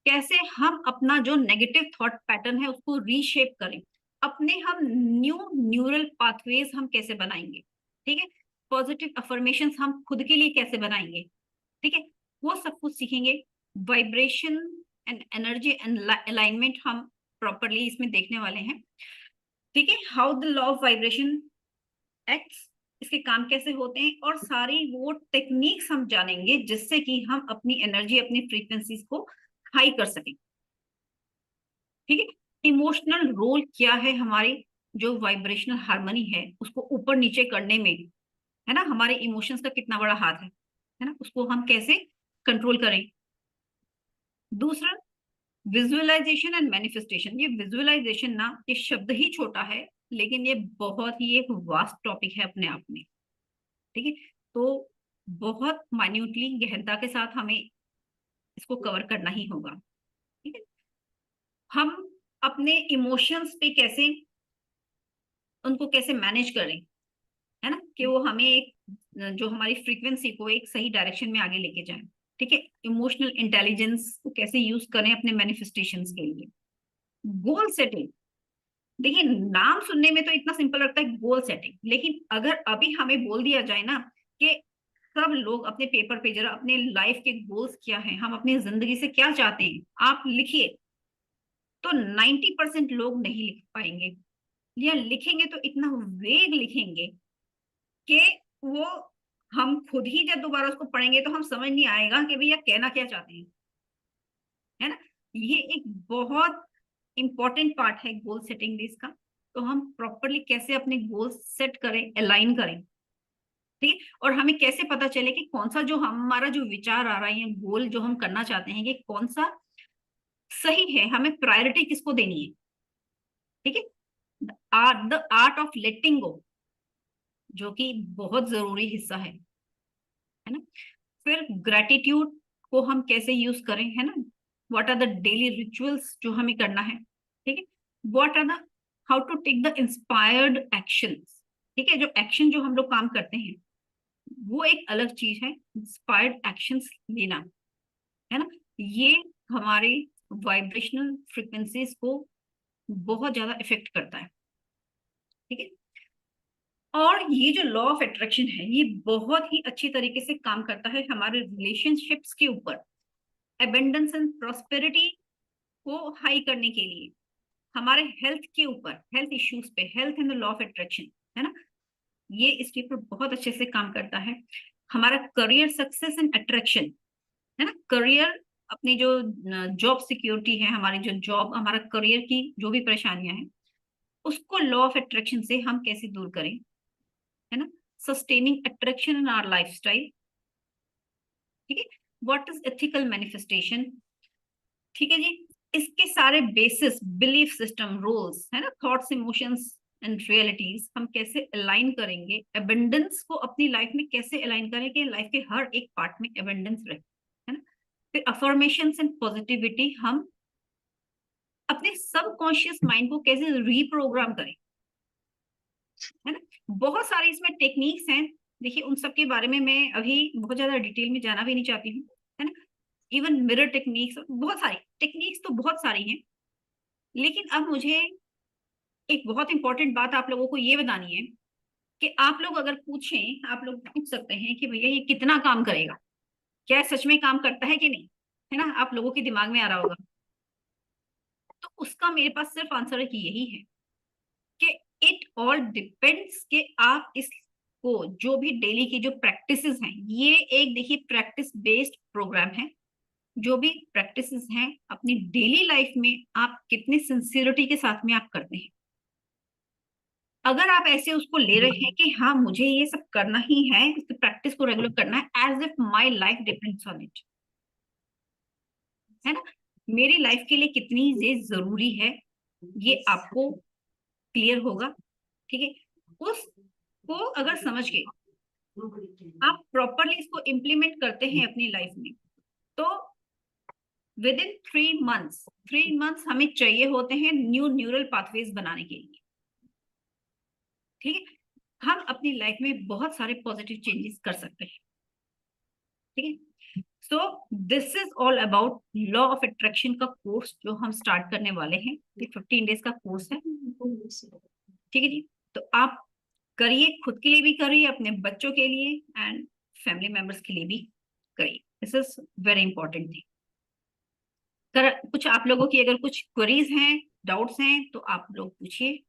A: कैसे हम अपना जो नेगेटिव थॉट पैटर्न है उसको रीशेप करें, अपने हम न्यू न्यूरल पाथवेज हम कैसे बनाएंगे, ठीक है। पॉजिटिव अफर्मेशंस हम खुद के लिए कैसे बनाएंगे, ठीक है, वो सब कुछ सीखेंगे। Vibration and energy and alignment हम प्रॉपरली इसमें देखने वाले हैं, ठीक है। How the law of vibration acts, इसके काम कैसे होते हैं, और सारी वो टेक्निक्स हम जानेंगे जिससे कि हम अपनी एनर्जी, अपनी फ्रीक्वेंसीज को हाई कर सकें, ठीक है। इमोशनल रोल क्या है, हमारी जो वाइब्रेशनल हार्मनी है उसको ऊपर नीचे करने में, है ना, हमारे इमोशंस का कितना बड़ा हाथ है ना, उसको हम कैसे कंट्रोल करें। दूसरा, विजुअलाइजेशन एंड मैनिफेस्टेशन। ये विजुअलाइजेशन ना, ये शब्द ही छोटा है लेकिन ये बहुत ही एक वास्ट टॉपिक है अपने आप में, ठीक है। तो बहुत माइन्यूटली, गहनता के साथ हमें इसको कवर करना ही होगा, ठीक है। हम अपने इमोशंस पे कैसे, उनको कैसे मैनेज करें, है ना, कि वो हमें एक, जो हमारी फ्रीक्वेंसी को एक सही डायरेक्शन में आगे लेके जाए, ठीक है। इमोशनल इंटेलिजेंस को कैसे यूज करें अपने मैनिफेस्टेशंस के लिए। गोल सेटिंग, देखिए नाम सुनने में तो इतना सिंपल लगता है गोल सेटिंग, लेकिन अगर अभी हमें बोल दिया जाए ना कि सब लोग अपने पेपर पे जरा अपने लाइफ के गोल्स क्या हैं, हम अपनी जिंदगी से क्या चाहते हैं, आप लिखिए, तो 90% लोग नहीं लिख पाएंगे, या लिखेंगे तो इतना वेग लिखेंगे कि वो, हम खुद ही जब दोबारा उसको पढ़ेंगे तो हम समझ नहीं आएगा कि भैया कहना क्या चाहते हैं, है ना। ये एक बहुत इंपॉर्टेंट पार्ट है गोल सेटिंग भी इसका। तो हम प्रॉपरली कैसे अपने गोल्स सेट करें, अलाइन करें, ठीक है, और हमें कैसे पता चले कि कौन सा जो हमारा जो विचार आ रहा है, गोल जो हम करना चाहते हैं, कि कौन सा सही है, हमें प्रायोरिटी किसको देनी है, ठीक है। द आर्ट ऑफ लेटिंग गो, जो कि बहुत जरूरी हिस्सा है ना। फिर ग्रेटिट्यूड को हम कैसे यूज करें, है ना, what are the daily rituals जो हमें करना है, ठीक है। What are the, how to take the inspired actions, ठीक है, जो एक्शन जो हम लोग काम करते हैं वो एक अलग चीज है, इंस्पायर्ड एक्शंस लेना, है ना। ये हमारे वाइब्रेशनल फ्रिक्वेंसीज को बहुत ज्यादा इफेक्ट करता है, ठीक है। और ये जो लॉ ऑफ अट्रैक्शन है ये बहुत ही अच्छी तरीके से काम करता है हमारे रिलेशनशिप्स के ऊपर, एबेंडेंस एंड प्रॉस्पेरिटी को हाई करने के लिए, हमारे हेल्थ के ऊपर, हेल्थ इश्यूज पे, health and the law of attraction, है ना, ये इसके ऊपर बहुत अच्छे से काम करता है। हमारा करियर सक्सेस एंड अट्रैक्शन, है ना, करियर, अपनी जो जॉब सिक्योरिटी है, हमारी जो जॉब, हमारा करियर की जो भी परेशानियां हैं उसको लॉ ऑफ अट्रैक्शन से हम कैसे दूर करें, है ना। Sustaining attraction in our lifestyle, ठीक है। व्हाट इज एथिकल मैनिफेस्टेशन, ठीक है जी। इसके सारे बेसिस, बिलीफ सिस्टम, रोल्स, है ना, थॉट्स, इमोशंस एंड रियलिटीज हम कैसे अलाइन करेंगे, एबंडेंस को अपनी लाइफ में कैसे अलाइन करें कि लाइफ के हर एक पार्ट में एबंडेंस रहे, है ना। फिर अफर्मेशंस एंड पॉजिटिविटी, हम अपने सबकॉन्शियस माइंड को कैसे रीप्रोग्राम करें, है ना। बहुत सारी इसमें टेक्निक्स हैं, देखिए उन सब के बारे में मैं अभी बहुत ज्यादा डिटेल में जाना भी नहीं चाहती हूँ, है ना। इवन मिरर टेक्निक्स, बहुत सारी टेक्निक्स तो बहुत सारी हैं, लेकिन अब मुझे एक बहुत इंपॉर्टेंट बात आप लोगों को ये बतानी है कि आप लोग अगर पूछें, आप लोग पूछ सकते हैं कि भैया ये कितना काम करेगा, क्या ये सच में काम करता है कि नहीं, है ना, आप लोगों के दिमाग में आ रहा होगा। तो उसका मेरे पास सिर्फ आंसर है कि यही है कि इट ऑल डिपेंड्स कि आप इसको जो भी डेली की जो प्रैक्टिसेस हैं, ये एक देखिए प्रैक्टिस बेस्ड प्रोग्राम है। जो भी प्रैक्टिसेस हैं अपनी डेली लाइफ में आप कितने सिंसियरिटी के साथ में आप करते हैं। अगर आप ऐसे उसको ले रहे हैं कि हाँ मुझे ये सब करना ही है, इस प्रैक्टिस को रेगुलर करना है as if my life depends on it, है ना, मेरी लाइफ के लिए कितनी ये जरूरी है, ये आपको क्लियर होगा। ठीक है, उसको अगर समझ के आप प्रॉपरली इसको इम्प्लीमेंट करते हैं अपनी लाइफ में, तो विद इन 3 मंथ्स हमें चाहिए होते हैं न्यू न्यूरल पाथवेज बनाने के लिए। ठीक है, हम अपनी लाइफ में बहुत सारे पॉजिटिव चेंजेस कर सकते हैं। ठीक है, so this is all about law of attraction का कोर्स जो हम स्टार्ट करने वाले हैं। ये 15 डेज का कोर्स है। ठीक है जी, तो आप करिए, खुद के लिए भी करिए, अपने बच्चों के लिए एंड फैमिली मेंबर्स के लिए भी करिए। This is very important thing. कर कुछ आप लोगों की अगर कुछ क्वेरीज हैं, डाउट्स हैं, तो आप लोग पूछिए,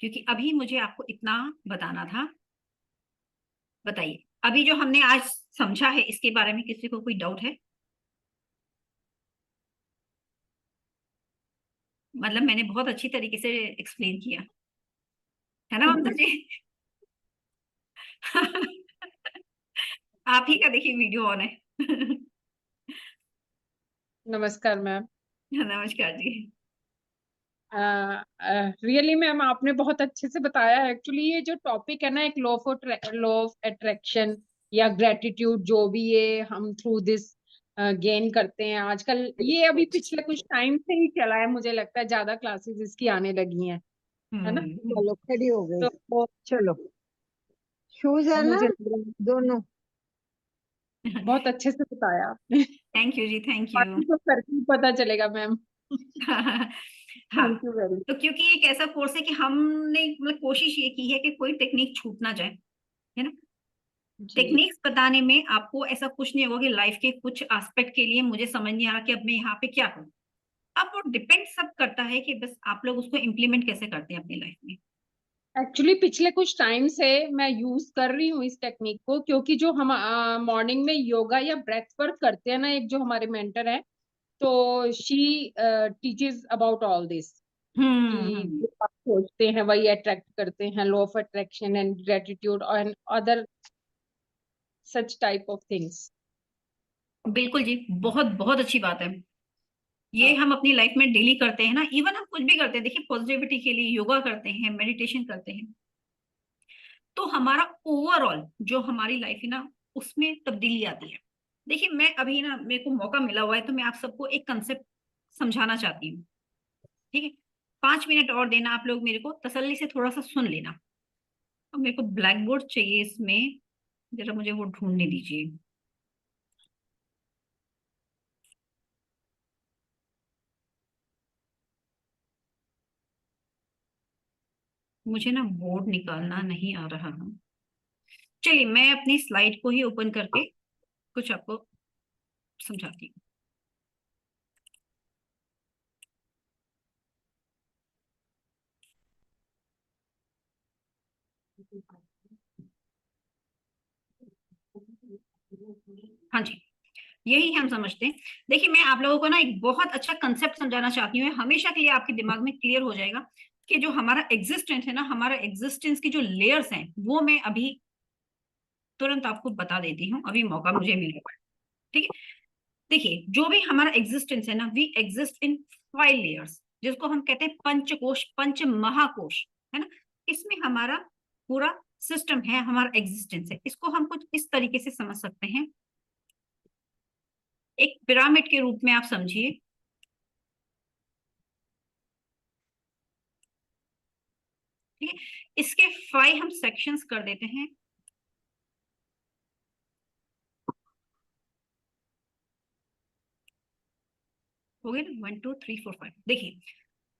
A: क्योंकि अभी मुझे आपको इतना बताना था। बताइए, अभी जो हमने आज समझा है इसके बारे में किसी को कोई डाउट है? मतलब मैंने बहुत अच्छी तरीके से एक्सप्लेन किया, है ना ममता जी? आप ही का देखिए वीडियो ऑन है।
C: नमस्कार मैम।
A: नमस्कार जी।
C: रियली मैम आपने बहुत अच्छे से बताया है। एक्चुअली ये जो टॉपिक है ना, एक लॉ ऑफ अट्रैक्शन या ग्रेटिट्यूड, जो भी ये हम थ्रू दिस गेन करते हैं आजकल, ये अभी पिछले कुछ टाइम से ही चला है। मुझे लगता है ज्यादा क्लासेस इसकी आने लगी हैं, है ना?
B: चलो खड़ी हो गई।
C: तो
B: चलो, शूज है ना
C: मुझे
B: दोनों।
C: बहुत अच्छे से बताया आपने।
A: थैंक यू जी, थैंक यू।
C: बाकी तो करके ही पता चलेगा मैम।
A: हाँ,
C: थैंक यू वेरी
A: तो क्योंकि एक ऐसा कोर्स है कि हमने मतलब कोशिश ये की है कि कोई टेक्निक छूट ना जाए, है ना।
C: जी।
A: टेक्निक्स बताने में आपको ऐसा कुछ नहीं होगा कि लाइफ के कुछ एस्पेक्ट के लिए मुझे समझ नहीं आ रहा कि अब मैं यहाँ पे क्या करूँ। अब वो डिपेंड सब करता है कि बस आप लोग उसको इम्प्लीमेंट कैसे करते हैं अपनी लाइफ में।
C: एक्चुअली पिछले कुछ टाइम से मैं यूज कर रही हूँ इस टेक्निक को, क्योंकि जो हम मॉर्निंग में योगा या ब्रेथ वर्क करते हैं ना, एक जो हमारे मेंटर है, तो she teaches about all this, कि
A: हम्म।
C: जो आप सोचते हैं वही अट्रैक्ट करते हैं, law of attraction and gratitude and other such type of things.
A: बिल्कुल जी, बहुत बहुत अच्छी बात है। ये हम अपनी लाइफ में डेली करते हैं ना, इवन हम कुछ भी करते हैं, देखिए पॉजिटिविटी के लिए योगा करते हैं, मेडिटेशन करते हैं, तो हमारा ओवरऑल जो हमारी लाइफ है ना उसमें तब्दीली आती है। देखिए मैं अभी ना मेरे को मौका मिला हुआ है तो मैं आप सबको एक कंसेप्ट समझाना चाहती हूँ। ठीक है, 5 मिनट और देना आप लोग मेरे को, तसल्ली से थोड़ा सा सुन लेना। अब मेरे को ब्लैक बोर्ड चाहिए इसमें, जरा मुझे वो ढूंढने दीजिए। मुझे ना बोर्ड निकालना नहीं आ रहा है। चलिए मैं अपनी स्लाइड को ही ओपन करके कुछ आपको समझाती हूँ। हाँ जी, यही हम समझते हैं। देखिए मैं आप लोगों को ना एक बहुत अच्छा कंसेप्ट समझाना चाहती हूँ, हमेशा के लिए आपके दिमाग में क्लियर हो जाएगा कि जो हमारा एग्जिस्टेंस है ना, हमारा एग्जिस्टेंस की जो लेयर्स हैं वो मैं अभी तुरंत आपको बता देती हूँ, अभी मौका मुझे मिल रहा है। ठीक है, देखिए जो भी हमारा एग्जिस्टेंस है ना, वी एग्जिस्ट इन 5 लेयर्स, जिसको हम कहते हैं पंचकोश, पंच महाकोश, है ना। इसमें हमारा पूरा सिस्टम है, हमारा एग्जिस्टेंस है। इसको हम कुछ इस तरीके से समझ सकते हैं, एक पिरामिड के रूप में आप समझिए। ठीक है, इसके 5 हम सेक्शंस कर देते हैं। हो गए ना, 1 2 3 4 5। देखिए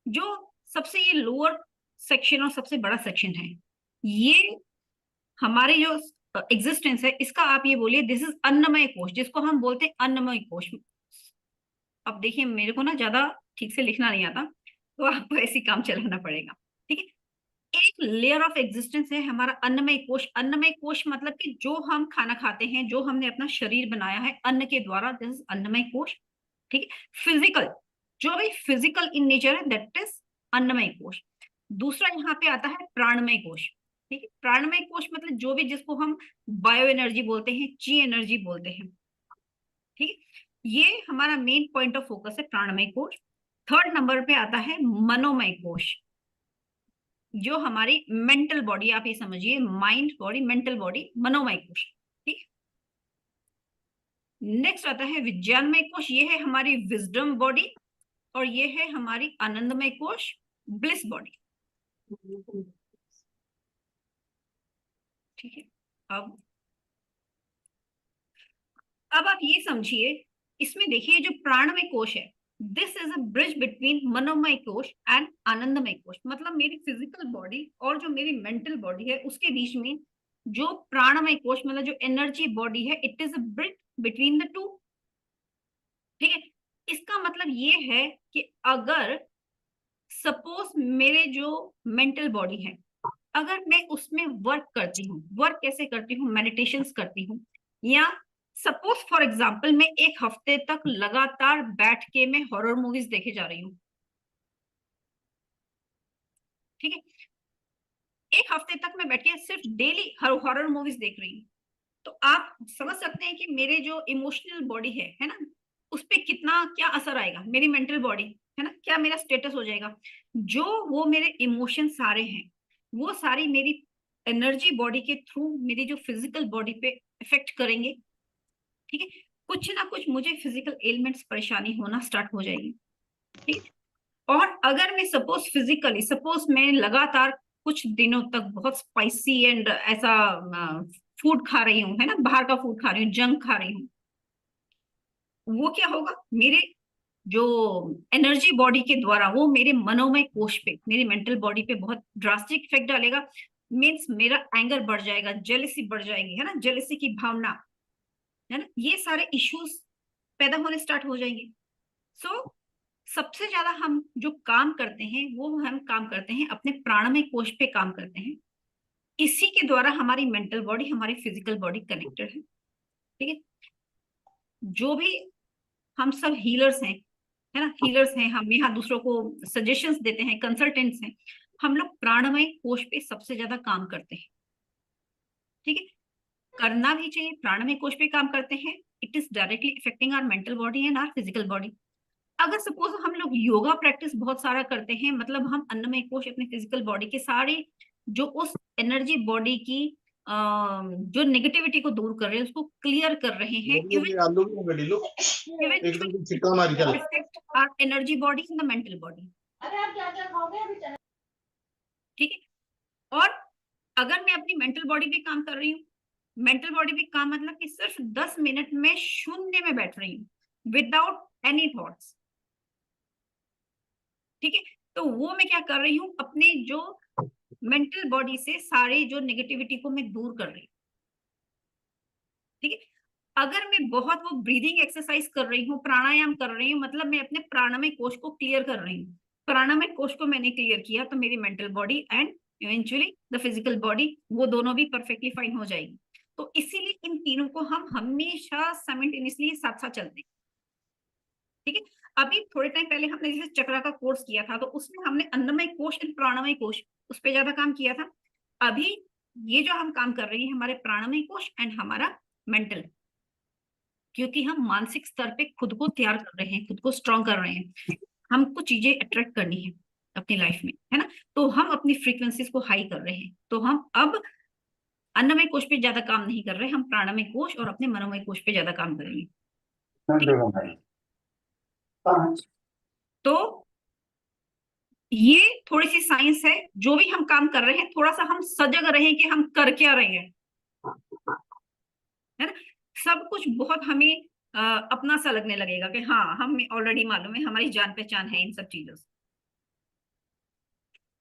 A: जो सबसे ये लोअर सेक्शन और सबसे बड़ा सेक्शन है, ये हमारे जो एग्जिस्टेंस है इसका आप ये बोलिए दिस इज अन्नमय कोश, जिसको हम बोलते हैं अन्नमय कोश। अब देखिए मेरे को ना ज्यादा ठीक से लिखना नहीं आता, तो आपको ऐसी काम चलाना पड़ेगा, ठीक है। एक लेयर ऑफ एग्जिस्टेंस है हमारा अन्नमय कोश। अन्नमय कोश मतलब कि जो हम खाना खाते हैं, जो हमने अपना शरीर बनाया है अन्न के द्वारा, दिस इज अन्नमय कोश, ठीक है। फिजिकल, जो भी फिजिकल इन नेचर है दैट इज अन्नमय कोश। दूसरा यहाँ पे आता है प्राणमय कोश, ठीक है। प्राणमय कोश मतलब जो भी, जिसको हम बायो एनर्जी बोलते हैं, ची एनर्जी बोलते हैं, ठीक है। ये हमारा मेन पॉइंट ऑफ फोकस है प्राणमय कोश। थर्ड नंबर पे आता है मनोमय कोश, जो हमारी मेंटल बॉडी, आप ये समझिए माइंड बॉडी मेंटल बॉडी, मनोमय कोश, ठीक। नेक्स्ट आता है विज्ञानमय कोश, ये है हमारी विजडम बॉडी, और ये है हमारी आनंदमय कोश, ब्लिस बॉडी, ठीक है। अब आप ये समझिए, इसमें देखिए जो प्राणमय कोश है, this is a bridge between मनोमय कोश एंड आनंदमय कोश। मतलब मेरी फिजिकल बॉडी और जो मेरी मेंटल बॉडी है उसके बीच में जो प्राणमय कोश मतलब जो एनर्जी बॉडी है, it is a bridge between the two, ठीक है। इसका मतलब ये है कि अगर सपोज मेरे जो मेंटल बॉडी है, अगर मैं उसमें वर्क करती हूँ, वर्क कैसे करती हूँ, मेडिटेशंस करती हूँ, या सपोज फॉर एग्जाम्पल मैं एक हफ्ते तक लगातार बैठ के मैं हॉरर मूवीज देखे जा रही हूँ, ठीक है। एक हफ्ते तक मैं बैठ के सिर्फ डेली हॉरर मूवीज देख रही हूँ, तो आप समझ सकते हैं कि मेरे जो इमोशनल बॉडी है ना, उस पर कितना क्या असर आएगा, मेरी मेंटल बॉडी है ना, क्या मेरा स्टेटस हो जाएगा। जो वो मेरे इमोशन सारे हैं वो सारी मेरी एनर्जी बॉडी के थ्रू मेरी जो फिजिकल बॉडी पे इफेक्ट करेंगे, ठीक है। कुछ ना कुछ मुझे फिजिकल एलिमेंट्स परेशानी होना स्टार्ट हो जाएगी, ठीक है। और अगर मैं सपोज फिजिकली, सपोज मैं लगातार कुछ दिनों तक बहुत स्पाइसी एंड ऐसा फूड खा रही हूँ, है ना, बाहर का फूड खा रही हूँ, जंक खा रही हूँ, वो क्या होगा, मेरे जो एनर्जी बॉडी के द्वारा वो मेरे मनोमय कोश पे, मेरी मेंटल बॉडी पे बहुत ड्रास्टिक इफेक्ट डालेगा। मीन्स मेरा एंगर बढ़ जाएगा, जेलसी बढ़ जाएगी, है ना, जेलसी की भावना, है ना, ये सारे इश्यूज पैदा होने स्टार्ट हो जाएंगे। सो सबसे ज्यादा हम जो काम करते हैं वो हम काम करते हैं अपने प्राणमय कोश पे काम करते हैं। इसी के द्वारा हमारी मेंटल बॉडी हमारी फिजिकल बॉडी कनेक्टेड है, ठीक है। जो भी हम सब हीलर्स हैं, है ना, हीलर्स हैं, हम यहाँ दूसरों को सजेशंस देते हैं, कंसल्टेंट्स हैं, हम लोग प्राणमय कोश पे सबसे ज्यादा काम करते हैं, ठीक है। करना भी चाहिए, प्राणमय कोश पे काम करते हैं, it is directly affecting our mental body and our physical body. अगर सपोज हम लोग योगा प्रैक्टिस बहुत सारा करते हैं, मतलब हम अन्नमय कोश अपने फिजिकल बॉडी के सारे जो उस एनर्जी बॉडी की जो नेगेटिविटी को दूर कर रहे हैं, उसको क्लियर कर रहे हैं, affect our energy body in the mental body, ठीक है। और अगर मैं अपनी मेंटल बॉडी पे काम कर रही हूँ, मेंटल बॉडी पे काम मतलब कि सिर्फ 10 मिनट में शून्य में बैठ रही हूँ विदाउट एनी थॉट्स, ठीक है, तो वो मैं क्या कर रही हूँ, अपने जो मेंटल बॉडी से सारे जो नेगेटिविटी को मैं दूर कर रही हूँ, ठीक है। अगर मैं बहुत वो ब्रीदिंग एक्सरसाइज कर रही हूँ, प्राणायाम कर रही हूँ, मतलब मैं अपने प्राणमय कोश को क्लियर कर रही हूँ। प्राणमय कोश को मैंने क्लियर किया तो मेरी mental body and eventually the physical body, वो दोनों भी परफेक्टली फाइन हो जाएगी। तो इसीलिए इन तीनों को हम हमेशा साइमल्टेनियसली साथ साथ चलते हैं, ठीक है। अभी थोड़े टाइम पहले हमने जैसे चक्रा का कोर्स किया था, तो उसमें हमने अन्नमय कोश एंड प्राणमय कोश उस पर ज्यादा काम किया था। अभी ये जो हम काम कर रहे हैं हमारे प्राणमय कोश एंड हमारा मेंटल, क्योंकि हम मानसिक स्तर पे खुद को तैयार कर रहे हैं, खुद को स्ट्रॉन्ग कर रहे हैं, हमको चीजें अट्रैक्ट करनी है अपनी लाइफ में, है ना, तो हम अपनी फ्रीक्वेंसीज को हाई कर रहे हैं। तो हम अब अन्नमय कोश पे ज्यादा काम नहीं कर रहे, हम प्राणमय कोश और अपने मनोमय कोश पे ज्यादा काम कर रहे हैं। तो ये थोड़ी सी साइंस है, जो भी हम काम कर रहे हैं थोड़ा सा हम सजग रहे कि हम कर क्या रहे हैं, है ना। सब कुछ बहुत हमें अपना सा लगने लगेगा कि हाँ हमें ऑलरेडी मालूम है, हमारी जान पहचान है इन सब चीजों से।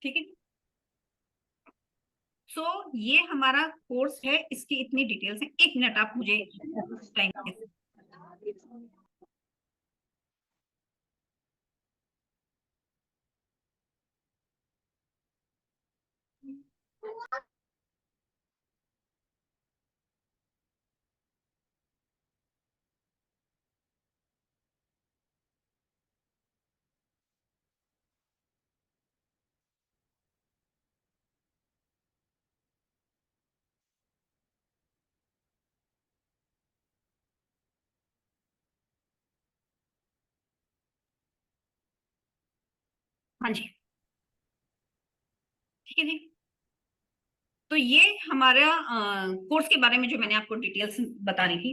A: ठीक है। सो ये हमारा कोर्स है, इसकी इतनी डिटेल्स है। 1 मिनट आप मुझे टाइम दीजिए। हाँ जी, ठीक है जी। तो ये हमारा कोर्स के बारे में जो मैंने आपको डिटेल्स बतानी थी,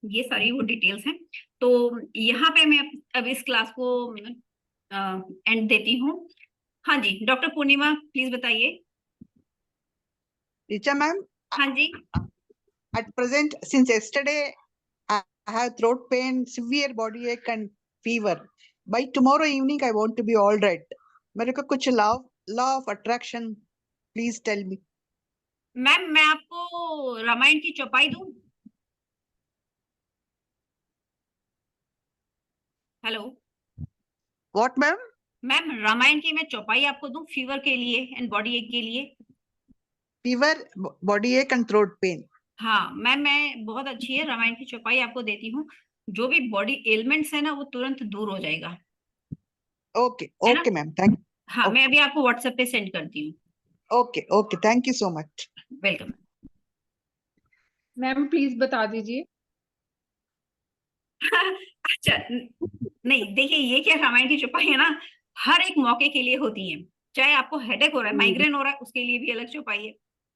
A: ये सारी वो डिटेल्स हैं। तो यहाँ पे मैं अब इस क्लास को एंड देती हूँ। हाँ जी, डॉक्टर पूर्णिमा प्लीज बताइए।
D: Richa ma'am,
A: हाँ जी,
D: at present, since yesterday, I have throat pain, severe body ache and fever. By tomorrow evening, I want to be all right. मेरे को कुछ law of attraction, please tell me.
A: Ma'am मैं आपको रामायण की चौपाई दूं? Hello
D: What ma'am?
A: Ma'am, Ramayan की मैं चौपाई आपको दूं फीवर के लिए एंड बॉडी एक के लिए?
D: Fever, body ache and throat pain.
A: हाँ मैम, मैं बहुत अच्छी है रामायण की चौपाई आपको देती हूँ। जो भी बॉडी एलिमेंट्स है ना, वो तुरंत दूर हो जाएगा।
D: Okay,
A: है ना?
D: okay ma'am, thank you.
A: हाँ मैं अभी आपको व्हाट्सएप पे सेंड करती हूँ।
D: Okay, okay, thank you so much.
A: Welcome.
C: Ma'am please बता दीजिए।
A: अच्छा नहीं, देखिए ये क्या रामायण की चौपाई है ना, हर एक मौके के लिए होती है। चाहे आपको हेडेक हो रहा है, माइग्रेन हो रहा है, उसके लिए भी अलग चौपाई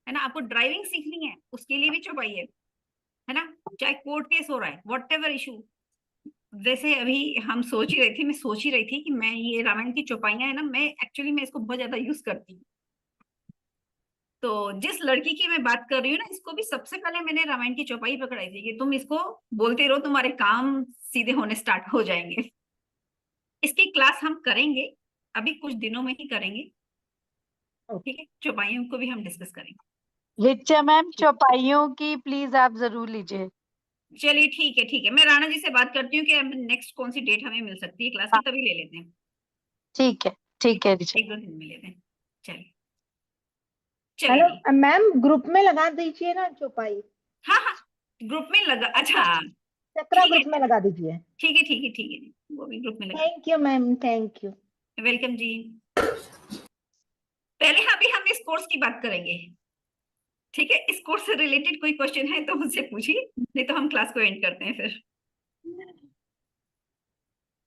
A: है ना? आपको ड्राइविंग सीखनी है, उसके लिए भी चौपाई है ना? चाहे कोर्ट केस हो रहा है, वॉट एवर इशू। वैसे अभी हम सोच ही रही थी, मैं सोच ही रही थी कि मैं ये रामायण की चौपाइयां है ना, मैं एक्चुअली मैं इसको बहुत ज्यादा यूज करती हूँ। तो जिस लड़की की मैं बात कर रही हूँ ना, इसको भी सबसे पहले मैंने रामायण की चौपाई पकड़ाई थी कि तुम इसको बोलते रहो, तुम्हारे काम सीधे होने स्टार्ट हो जाएंगे। इसकी क्लास हम करेंगे, अभी कुछ दिनों में ही करेंगे। ठीक है, चौपाइयों को भी हम डिस्कस करेंगे।
E: रिचा मैम चौपाइयों की प्लीज आप जरूर लीजिए।
A: चलिए ठीक है, ठीक है, मैं राणा जी से बात करती हूँ कि नेक्स्ट कौन सी डेट हमें मिल सकती है क्लास की, तभी ले लेते हैं।
E: ठीक है रिचा।
A: 1-2 दिन में लेते हैं। चलिए चलिए
B: हेलो
A: जी।
B: मैम, ग्रुप में लगा दीजिए ना चौपाई।
A: हाँ हाँ, ग्रुप में लगा, अच्छा
B: चक्रा
A: ठीक है,
B: ग्रुप में लगा दीजिए।
A: ठीक है, ठीक है, ठीक है जी, वो भी ग्रुप में लगा।
B: Thank you ma'am, thank you.
A: Welcome जी। पहले अभी हम इस कोर्स की बात करेंगे। ठीक है, इस कोर्स से रिलेटेड कोई क्वेश्चन है तो मुझसे पूछिए, नहीं तो हम क्लास को एंड करते हैं फिर।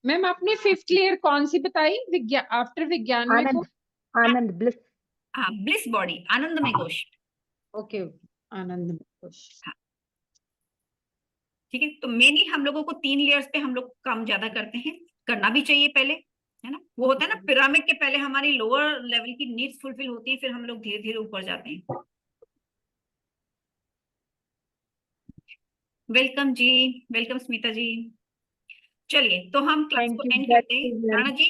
C: मैम आपने 5th लेयर कौन सी बताई? आफ्टर विज्ञान में
B: आनंद, आनंद ब्लिस।
A: हाँ, ब्लिस बॉडी, आनंदमय कोश।
C: ओके आनंद में कोश।
A: ठीक है, तो मेनली हम लोगों को 3 लेयर्स पे हम लोग काम ज्यादा करते हैं, करना भी चाहिए पहले, है ना? वो होता है ना, पिरामिड के पहले हमारी लोअर लेवल की नीड्स फुलफिल होती है, फिर हम लोग धीरे धीरे ऊपर जाते हैं। वेलकम जी, वेलकम स्मिता जी। चलिए तो हम क्लास
B: थैंक
A: को
B: यू
A: एंड करते हैं। राणा जी,